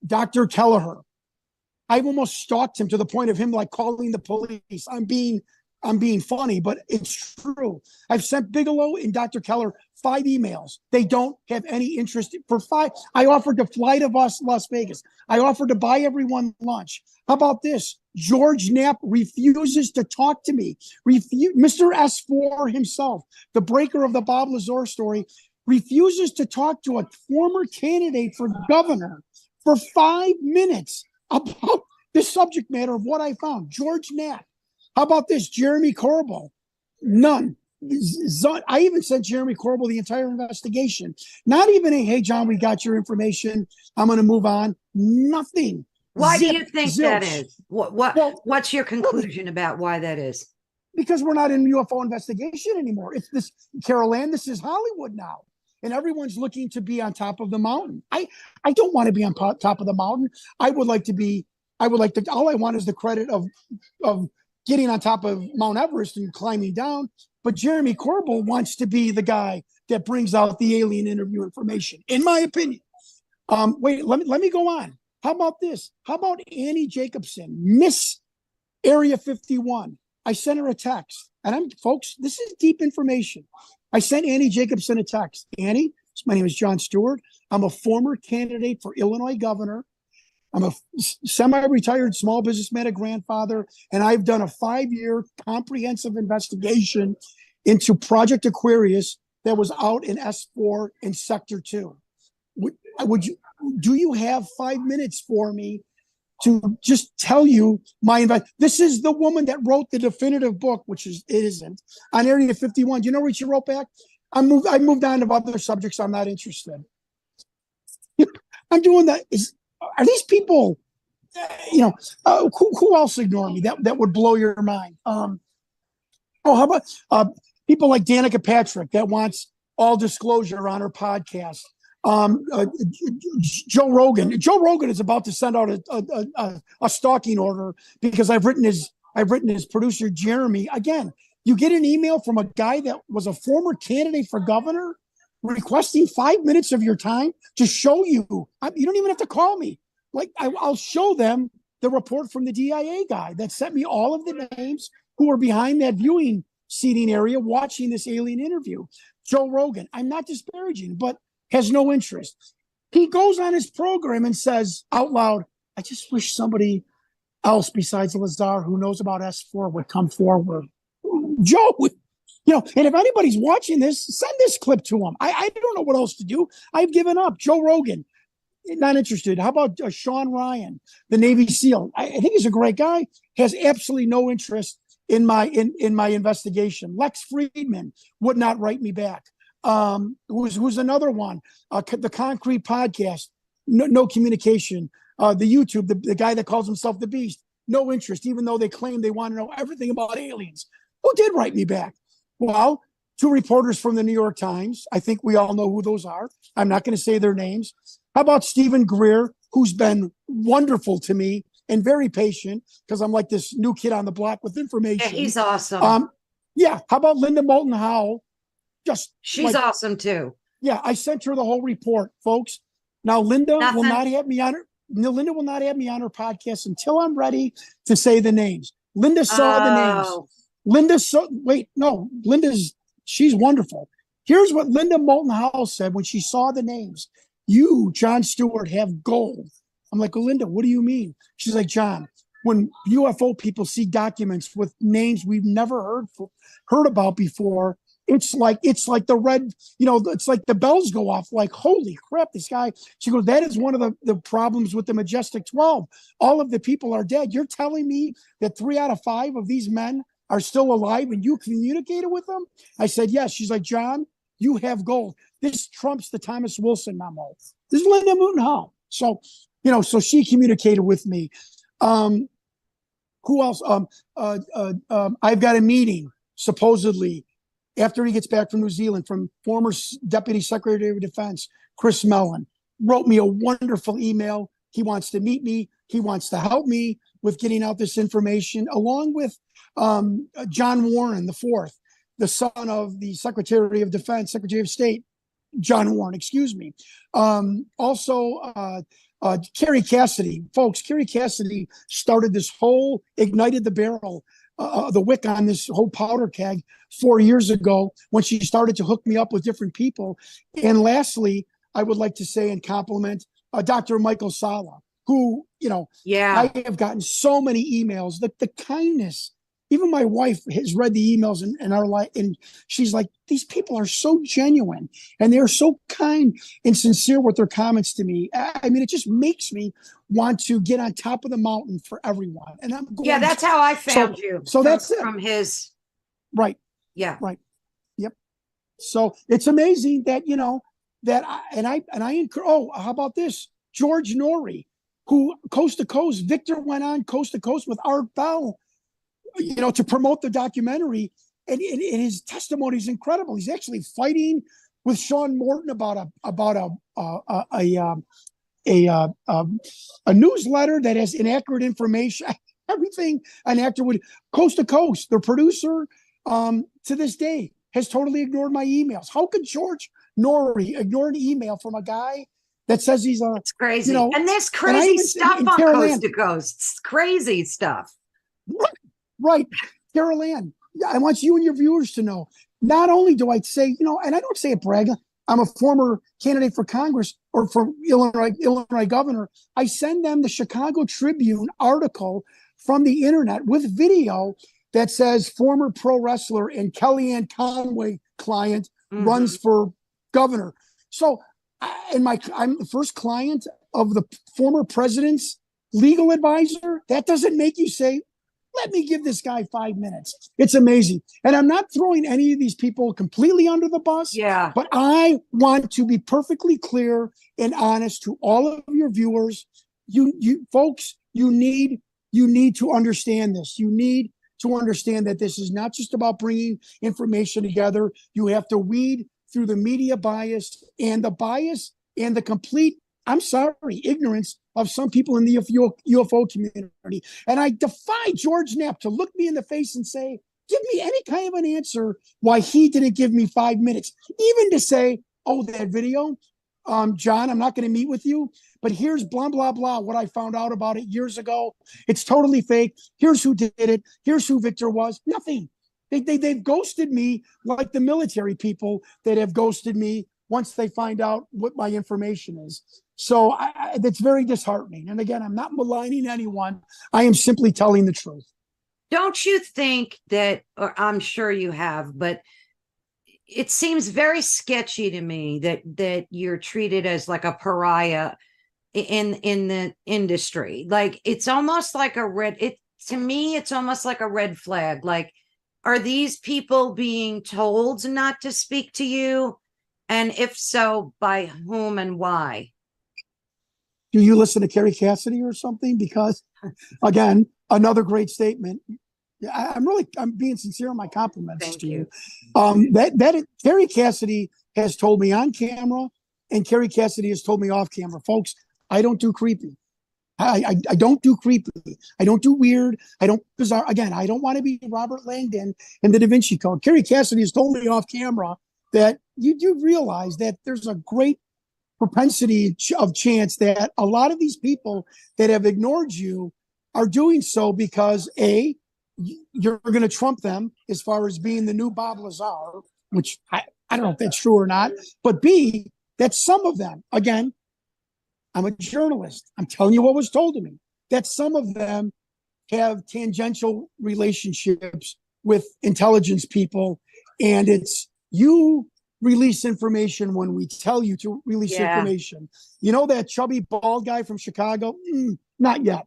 Dr. Kelleher. I've almost stalked him to the point of him like calling the police. I'm being funny, but it's true. I've sent Bigelow and Dr. Keller 5 emails. They don't have any interest. For 5, I offered to fly to Las Vegas. I offered to buy everyone lunch. How about this? George Knapp refuses to talk to me. Mr. S4 himself, the breaker of the Bob Lazar story, refuses to talk to a former candidate for governor for 5 minutes about the subject matter of what I found. George Knapp. How about this? Jeremy Corbell. None. I even sent Jeremy Corbell the entire investigation. Not even a, hey, John, we got your information. I'm going to move on. Nothing. Why do you think that is? What's your conclusion about why that is? Because we're not in UFO investigation anymore. It's this, Carol Ann, this is Hollywood now. And everyone's looking to be on top of the mountain. I don't want to be on top of the mountain. All I want is the credit of getting on top of Mount Everest and climbing down. But Jeremy Corbell wants to be the guy that brings out the alien interview information, in my opinion. Wait, let me go on. How about this? How about Annie Jacobson, Miss Area 51? I sent her a text. And folks, this is deep information. I sent Annie Jacobson a text. Annie, my name is Jon Stewart. I'm a former candidate for Illinois governor. I'm a semi-retired small businessman, a grandfather, and I've done a 5-year comprehensive investigation into Project Aquarius that was out in S4 in Sector 2. Do you have 5 minutes for me to just tell you this is the woman that wrote the definitive book, which it isn't, on Area 51. Do you know what she wrote back? I moved on to other subjects. I'm not interested. I'm doing that. Are these people, who else ignore me? That would blow your mind. How about people like Danica Patrick that wants all disclosure on her podcast? Joe Rogan. Joe Rogan is about to send out a stalking order because I've written his producer Jeremy. Again, you get an email from a guy that was a former candidate for governor requesting 5 minutes of your time to show you. You don't even have to call me. Like I'll show them the report from the DIA guy that sent me all of the names who were behind that viewing seating area watching this alien interview. Joe Rogan. I'm not disparaging, but has no interest. He goes on his program and says out loud, I just wish somebody else besides Lazar who knows about S4 would come forward. Joe, and if anybody's watching this, send this clip to him. I don't know what else to do. I've given up. Joe Rogan, not interested. How about Sean Ryan, the Navy SEAL? I think he's a great guy, has absolutely no interest in my investigation. Lex Friedman would not write me back. Who's another one? The Concrete Podcast, no communication. The YouTube, the guy that calls himself the Beast, no interest, even though they claim they want to know everything about aliens. Who did write me back? Well, 2 reporters from the New York Times. I think we all know who those are. I'm not going to say their names. How about Stephen Greer, who's been wonderful to me and very patient because I'm like this new kid on the block with information. Yeah, he's awesome. How about Linda Moulton Howe? She's awesome too. Yeah, I sent her the whole report, folks. Now Linda will not have me on her. Linda will not have me on her podcast until I'm ready to say the names. Linda saw the names. She's wonderful. Here's what Linda Moulton Howe said when she saw the names. You, Jon Stewart, have gold. I'm like, well, Linda, what do you mean? She's like, John, when UFO people see documents with names we've never heard about before, it's like the red, it's like the bells go off, like, holy crap, this guy. She goes, that is one of the problems with the Majestic 12. All of the people are dead. You're telling me that 3 out of 5 of these men are still alive and you communicated with them? I said, yes. She's like, John, you have gold. This trumps the Thomas Wilson memo. This is Linda Moulton Howe. So, so she communicated with me. Who else? I've got a meeting, supposedly, after he gets back from New Zealand, from former Deputy Secretary of Defense, Chris Mellon. Wrote me a wonderful email. He wants to meet me. He wants to help me with getting out this information, along with John Warren IV, the son of the Secretary of Defense, Secretary of State, John Warren, excuse me. Also, Kerry Cassidy. Folks, Kerry Cassidy started this whole, ignited the barrel, the wick on this whole powder keg 4 years ago when she started to hook me up with different people. And lastly, I would like to say and compliment Dr. Michael Sala, who, I have gotten so many emails, the kindness. Even my wife has read the emails in our life, and she's like, these people are so genuine and they're so kind and sincere with their comments to me. I mean, it just makes me want to get on top of the mountain for everyone. And I'm going that's how I found you. So that's it. From his. Right. Yeah. Right. Yep. So it's amazing that, I encourage, how about this? George Norrie, who Coast to Coast, Victor went on Coast to Coast with Art Bell, to promote the documentary, and his testimony is incredible. He's actually fighting with Sean Morton about a newsletter that has inaccurate information. Everything an actor would. Coast to Coast, the producer, to this day has totally ignored my emails. How could George Norrie ignore an email from a guy that says he's a? It's crazy, and there's crazy stuff on Coast to Coast. It's crazy stuff. Right. Carol Ann, I want you and your viewers to know, not only do I say, and I don't say it brag, I'm a former candidate for Congress or for Illinois governor. I send them the Chicago Tribune article from the internet with video that says former pro wrestler and Kellyanne Conway client runs for governor. So, I'm the first client of the former president's legal advisor. That doesn't make you say, let me give this guy 5 minutes. It's amazing. And I'm not throwing any of these people completely under the bus. Yeah. But I want to be perfectly clear and honest to all of your viewers. You folks, you need to understand this. You need to understand that this is not just about bringing information together. You have to weed through the media bias and the complete, I'm sorry, ignorance of some people in the UFO community. And I defy George Knapp to look me in the face and say, give me any kind of an answer why he didn't give me 5 minutes, even to say, oh, that video, John, I'm not going to meet with you, but here's blah, blah, blah, what I found out about it years ago. It's totally fake. Here's who did it. Here's who Victor was. Nothing. They've ghosted me like the military people that have ghosted me once they find out what my information is. So that's very disheartening. And again, I'm not maligning anyone. I am simply telling the truth. Don't you think that, or I'm sure you have, but it seems very sketchy to me that you're treated as like a pariah in the industry. Like it's almost like to me, it's almost like a red flag. Like, are these people being told not to speak to you? And if so, by whom and why? Do you listen to Kerry Cassidy or something? Because, again, another great statement. I'm being sincere in my compliments Thank to you. That Kerry Cassidy has told me on camera, and Kerry Cassidy has told me off camera, folks. I don't do creepy. I don't do creepy. I don't do weird. I don't bizarre. Again, I don't want to be Robert Langdon in the Da Vinci Code. Kerry Cassidy has told me off camera that you do realize that there's a great propensity of chance that a lot of these people that have ignored you are doing so because you're going to trump them as far as being the new Bob Lazar, which I don't know if that's true or not, but B, that some of them, again, I'm a journalist. I'm telling you what was told to me, that some of them have tangential relationships with intelligence people, and it's You release information when we tell you to release information. You know that chubby bald guy from Chicago? Not yet.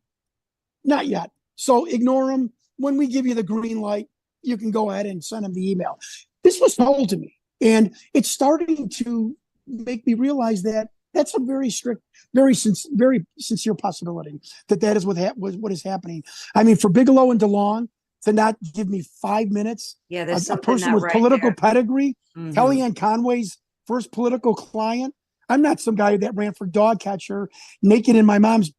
Not yet. So ignore him. When we give you the green light, you can go ahead and send him the email. This was told to me, and it's starting to make me realize that that's a very strict, very sincere possibility that is what is happening. I mean, for Bigelow and DeLong to not give me 5 minutes, there's a person with political pedigree, Mm-hmm. Kellyanne Conway's first political client. I'm not some guy that ran for dog catcher, naked in my mom's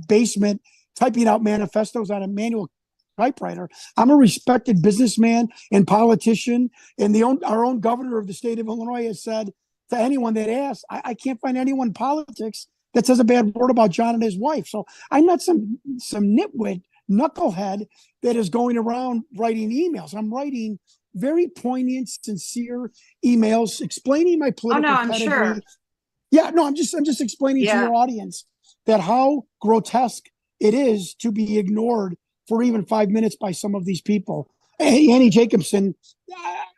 basement, typing out manifestos on a manual typewriter. I'm a respected businessman and politician, and our own governor of the state of Illinois has said to anyone that asks, I can't find anyone in politics that says a bad word about John and his wife. So I'm not some nitwit knucklehead that is going around writing emails. I'm writing very poignant, sincere emails explaining my political I'm pedigree. sure. Yeah, no, I'm just explaining to your audience that how grotesque it is to be ignored for even 5 minutes by some of these people. Annie Jacobson,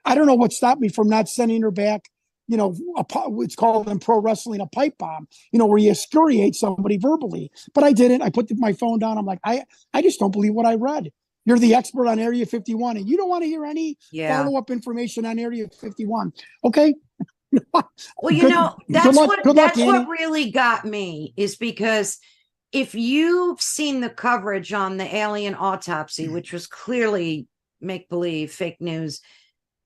I don't know what stopped me from not sending her back, it's called in pro wrestling a pipe bomb, where you excoriate somebody verbally. But I didn't. I put my phone down. I'm like, I just don't believe what I read. You're the expert on Area 51, and you don't want to hear any follow-up information on Area 51. Okay? Well, that's what really got me, is because if you've seen the coverage on the alien autopsy, which was clearly make-believe, fake news,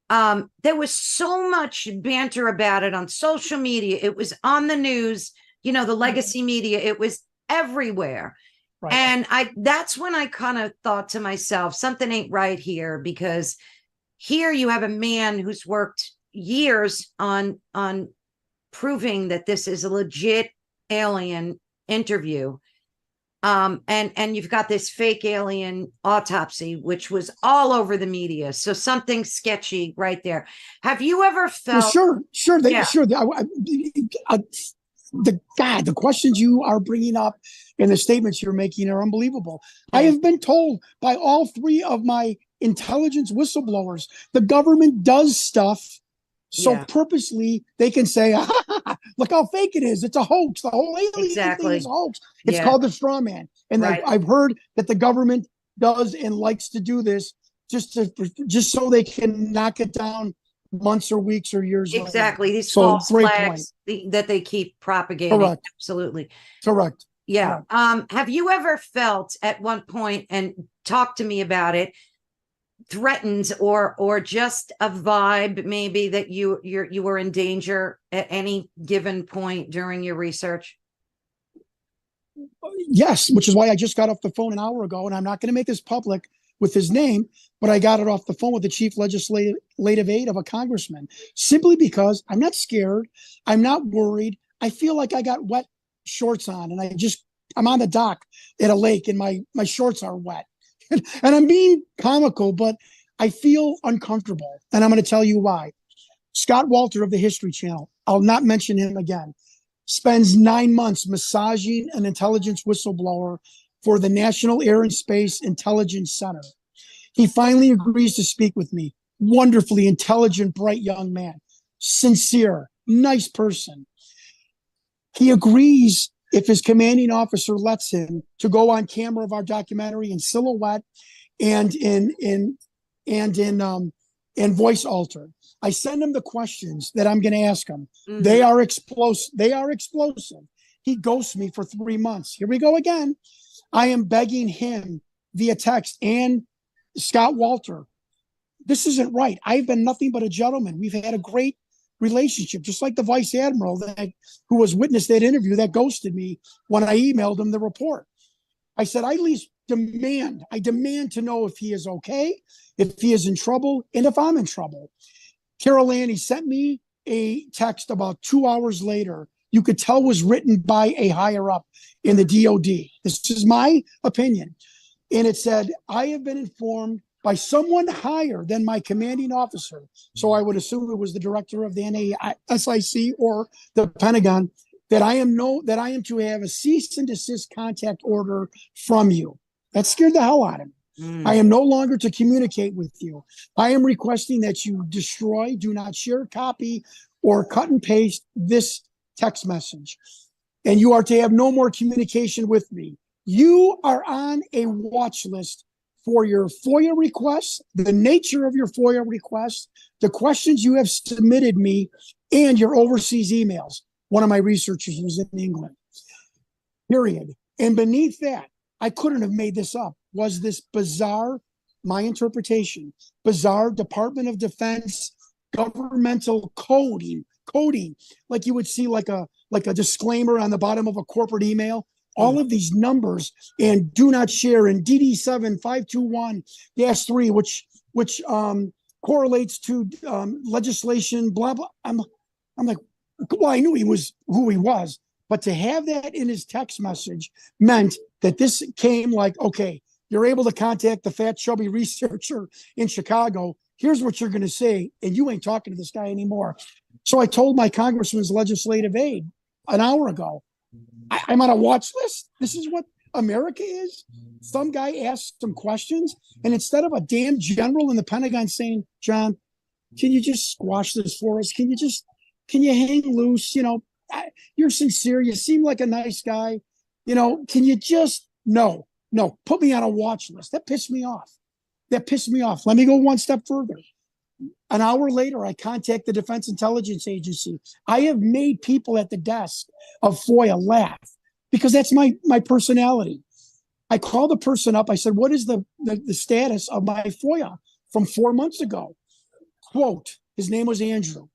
there was so much banter about it on social media. It was on the news, the legacy media. It was everywhere. Right. And that's when I kind of thought to myself, something ain't right here, because here you have a man who's worked years on proving that this is a legit alien interview. And you've got this fake alien autopsy, which was all over the media. So something sketchy right there. Have you ever felt? Well, sure. The questions you are bringing up and the statements you're making are unbelievable. I have been told by all three of my intelligence whistleblowers, the government does stuff so purposely they can say, look how fake it is. It's a hoax. The whole alien thing is a hoax. It's called the straw man. And I've heard that the government does and likes to do this just so they can knock it down months or weeks or years later. These so false flags that they keep propagating. Correct. Absolutely. Correct. Yeah. Have you ever felt at one point, and talk to me about it, threatened or just a vibe maybe that you were in danger at any given point during your research? Yes, which is why I just got off the phone an hour ago, and I'm not going to make this public with his name, but I got it off the phone with the chief legislative aide of a congressman, simply because I'm not scared. I'm not worried. I feel like I got wet shorts on, and I'm on the dock at a lake and my shorts are wet. And I'm being comical, but I feel uncomfortable. And I'm going to tell you why. Scott Walter of the History Channel, I'll not mention him again, spends 9 months massaging an intelligence whistleblower for the National Air and Space Intelligence Center. He finally agrees to speak with me. Wonderfully intelligent, bright young man. Sincere, nice person. He agrees, if his commanding officer lets him, to go on camera of our documentary in silhouette and in voice alter. I send him the questions that I'm going to ask him. Mm-hmm. They are explosive. He ghosts me for 3 months. Here we go again. I am begging him via text and Scott Walter. This isn't right. I've been nothing but a gentleman. We've had a great relationship, just like the vice admiral who was witness that interview that ghosted me when I emailed him the report. I said, I at least demand to know if he is okay, if he is in trouble, and if I'm in trouble. Carol Ann, he sent me a text about 2 hours later. You could tell was written by a higher up in the DOD. This is my opinion. And it said, I have been informed by someone higher than my commanding officer. So I would assume it was the director of the NASIC or the Pentagon, that I am to have a cease and desist contact order from you. That scared the hell out of me. I am no longer to communicate with you. I am requesting that you destroy, do not share, copy, or cut and paste this text message. And you are to have no more communication with me. You are on a watch list for your FOIA requests, the nature of your FOIA requests, the questions you have submitted me, and your overseas emails. One of my researchers was in England. Period. And beneath that, I couldn't have made this up, was this bizarre, my interpretation, bizarre Department of Defense governmental coding, like you would see like a disclaimer on the bottom of a corporate email. All of these numbers and do not share and DD7521-3, which correlates to legislation, blah, blah. I'm like, well, I knew he was who he was, but to have that in his text message meant that this came like, okay, you're able to contact the fat, chubby researcher in Chicago. Here's what you're going to say, and you ain't talking to this guy anymore. So I told my congressman's legislative aide an hour ago, I'm on a watch list. This is what America is. Some guy asked some questions, and instead of a damn general in the Pentagon saying, John, can you just squash this for us? Can you hang loose? You know, you're sincere. You seem like a nice guy. You know, can you just, no, put me on a watch list. That pissed me off. Let me go one step further. An hour later, I contact the Defense Intelligence Agency. I have made people at the desk of FOIA laugh because that's my personality. I called the person up. I said, what is the status of my FOIA from 4 months ago? Quote, his name was Andrew.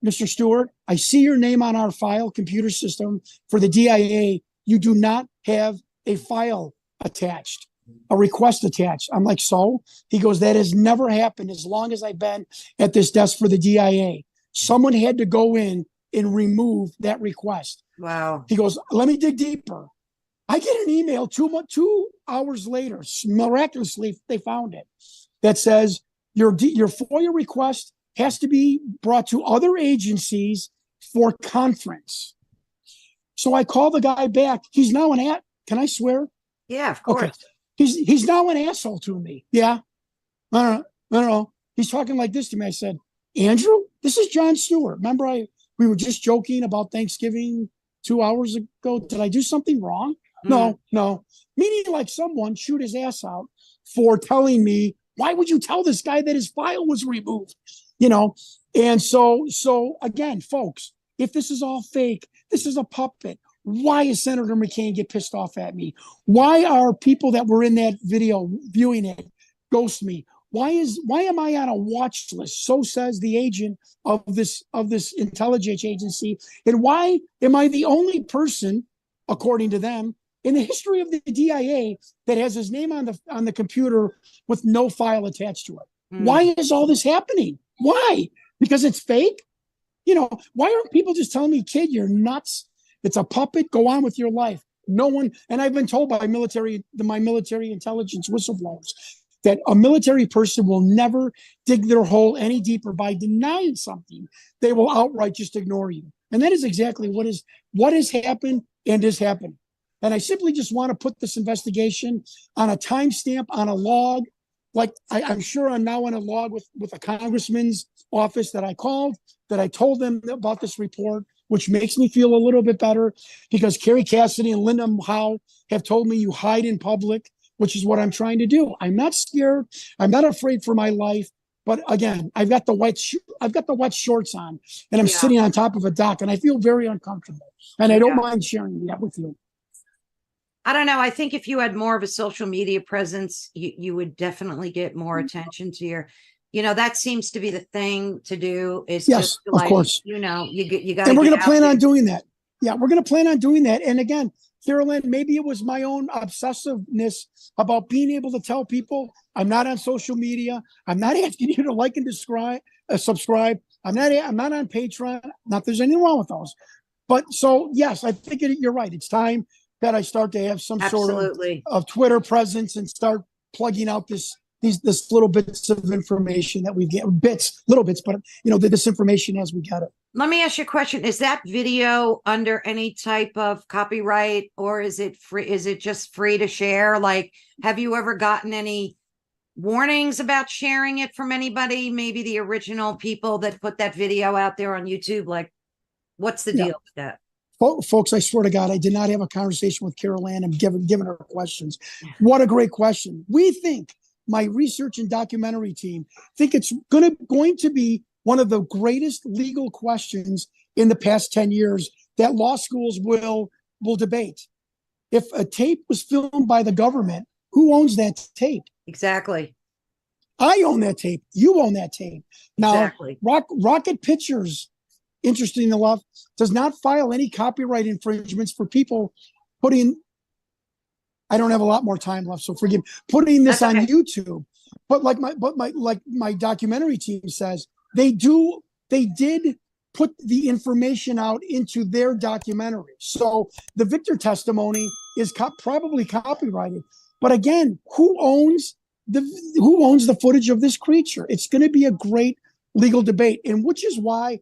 Mr. Stewart, I see your name on our file computer system for the DIA. You do not have a file attached, a request attached. I'm like, so? He goes, that has never happened as long as I've been at this desk for the DIA. Someone had to go in and remove that request. Wow. He goes, let me dig deeper. I get an email 2 hours later, miraculously, they found it, that says your FOIA request has to be brought to other agencies for conference. So I call the guy back. He's now can I swear? Yeah, of course. Okay. He's now an asshole to me. Yeah. I don't know. He's talking like this to me. I said, Andrew, this is Jon Stewart. Remember we were just joking about Thanksgiving 2 hours ago. Did I do something wrong? No. Meaning like someone shoot his ass out for telling me, why would you tell this guy that his file was removed? You know? And so again, folks, if this is all fake, this is a puppet. Why is Senator McCain get pissed off at me? Why are people that were in that video viewing it ghost me? Why am I on a watch list? So says the agent of this intelligence agency. And why am I the only person, according to them, in the history of the DIA that has his name on the computer with no file attached to it? Why is all this happening? Why? Because it's fake? You know, why aren't people just telling me, kid, you're nuts? It's a puppet. Go on with your life. No one, and I've been told by my military intelligence whistleblowers that a military person will never dig their hole any deeper by denying something. They will outright just ignore you. And that is exactly what has happened and is happening. And I simply just want to put this investigation on a timestamp, on a log. Like I'm sure I'm now on a log with a congressman's office that I called, that I told them about this report, which makes me feel a little bit better because Kerry Cassidy and Linda Howe have told me you hide in public, which is what I'm trying to do. I'm not scared. I'm not afraid for my life. But again, I've got the wet shorts on, and I'm sitting on top of a dock, and I feel very uncomfortable. And I don't mind sharing that with you. I don't know. I think if you had more of a social media presence, you would definitely get more attention to your, you know, that seems to be the thing to do is just to, like, of course, you know, you got. And we're going to plan on doing that. Yeah, we're going to plan on doing that. And again, Carolyn, maybe it was my own obsessiveness about being able to tell people I'm not on social media. I'm not asking you to like and subscribe. I'm not on Patreon. Not there's anything wrong with those. But so, yes, I think you're right. It's time that I start to have some sort of Twitter presence and start plugging out this little bits of information that we get, little bits, but you know, this information as we get it. Let me ask you a question. Is that video under any type of copyright, or is it free? Is it just free to share? Like, have you ever gotten any warnings about sharing it from anybody? Maybe the original people that put that video out there on YouTube? Like, what's the deal with that? Folks, I swear to God, I did not have a conversation with Carol Ann and given her questions. What a great question. We think, my research and documentary team think it's going to be one of the greatest legal questions in the past 10 years that law schools will debate. If a tape was filmed by the government, who owns that tape? Exactly. I own that tape. You own that tape. Now, exactly. Rocket Pictures, interesting enough, does not file any copyright infringements for people putting, I don't have a lot more time left, so forgive me, putting this on YouTube. But like my documentary team says, they did put the information out into their documentary. So the Victor testimony is probably copyrighted. But again, who owns the footage of this creature? It's going to be a great legal debate, and which is why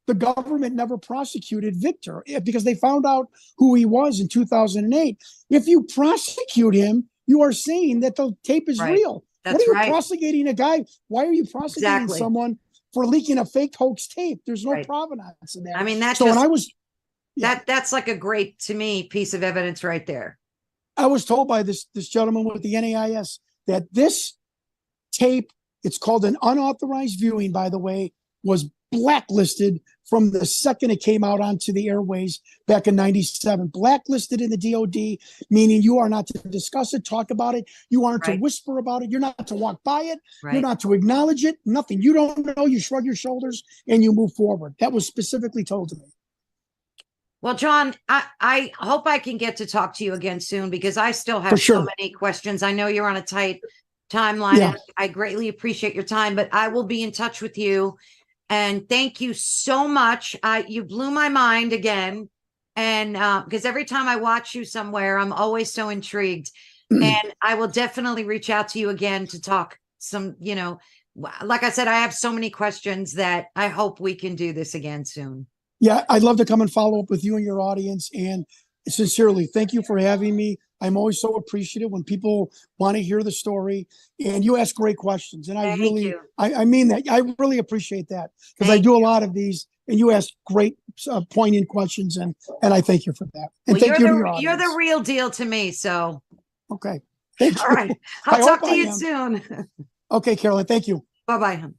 the government never prosecuted Victor, because they found out who he was in 2008. If you prosecute him, you are saying that the tape is real. What are you prosecuting a guy? Why are you prosecuting someone for leaking a fake hoax tape? There's no provenance in that. I mean, that's so. When I was that's like a great, to me, piece of evidence right there. I was told by this gentleman with the NAIS that this tape, it's called an unauthorized viewing, by the way, was blacklisted from the second it came out onto the airways back in '97. Blacklisted in the DOD, meaning you are not to discuss it, talk about it. You aren't to whisper about it. You're not to walk by it. You're not to acknowledge it. Nothing. You don't know. You shrug your shoulders and you move forward. That was specifically told to me. Well, Jon, I hope I can get to talk to you again soon, because I still have so many questions. I know you're on a tight timeline. And I greatly appreciate your time, but I will be in touch with you. And thank you so much. You blew my mind again. And because every time I watch you somewhere, I'm always so intrigued. And I will definitely reach out to you again to talk some, like I said, I have so many questions that I hope we can do this again soon. Yeah, I'd love to come and follow up with you and your audience. And sincerely, thank you for having me. I'm always so appreciative when people want to hear the story, and you ask great questions. And I mean that. I really appreciate that, because I do a lot of these, and you ask great, poignant questions, and I thank you for that. And thank you to your audience. You're the real deal to me. So, okay, thank you. All right, I'll talk to you soon. Okay, Carolyn, thank you. Bye-bye.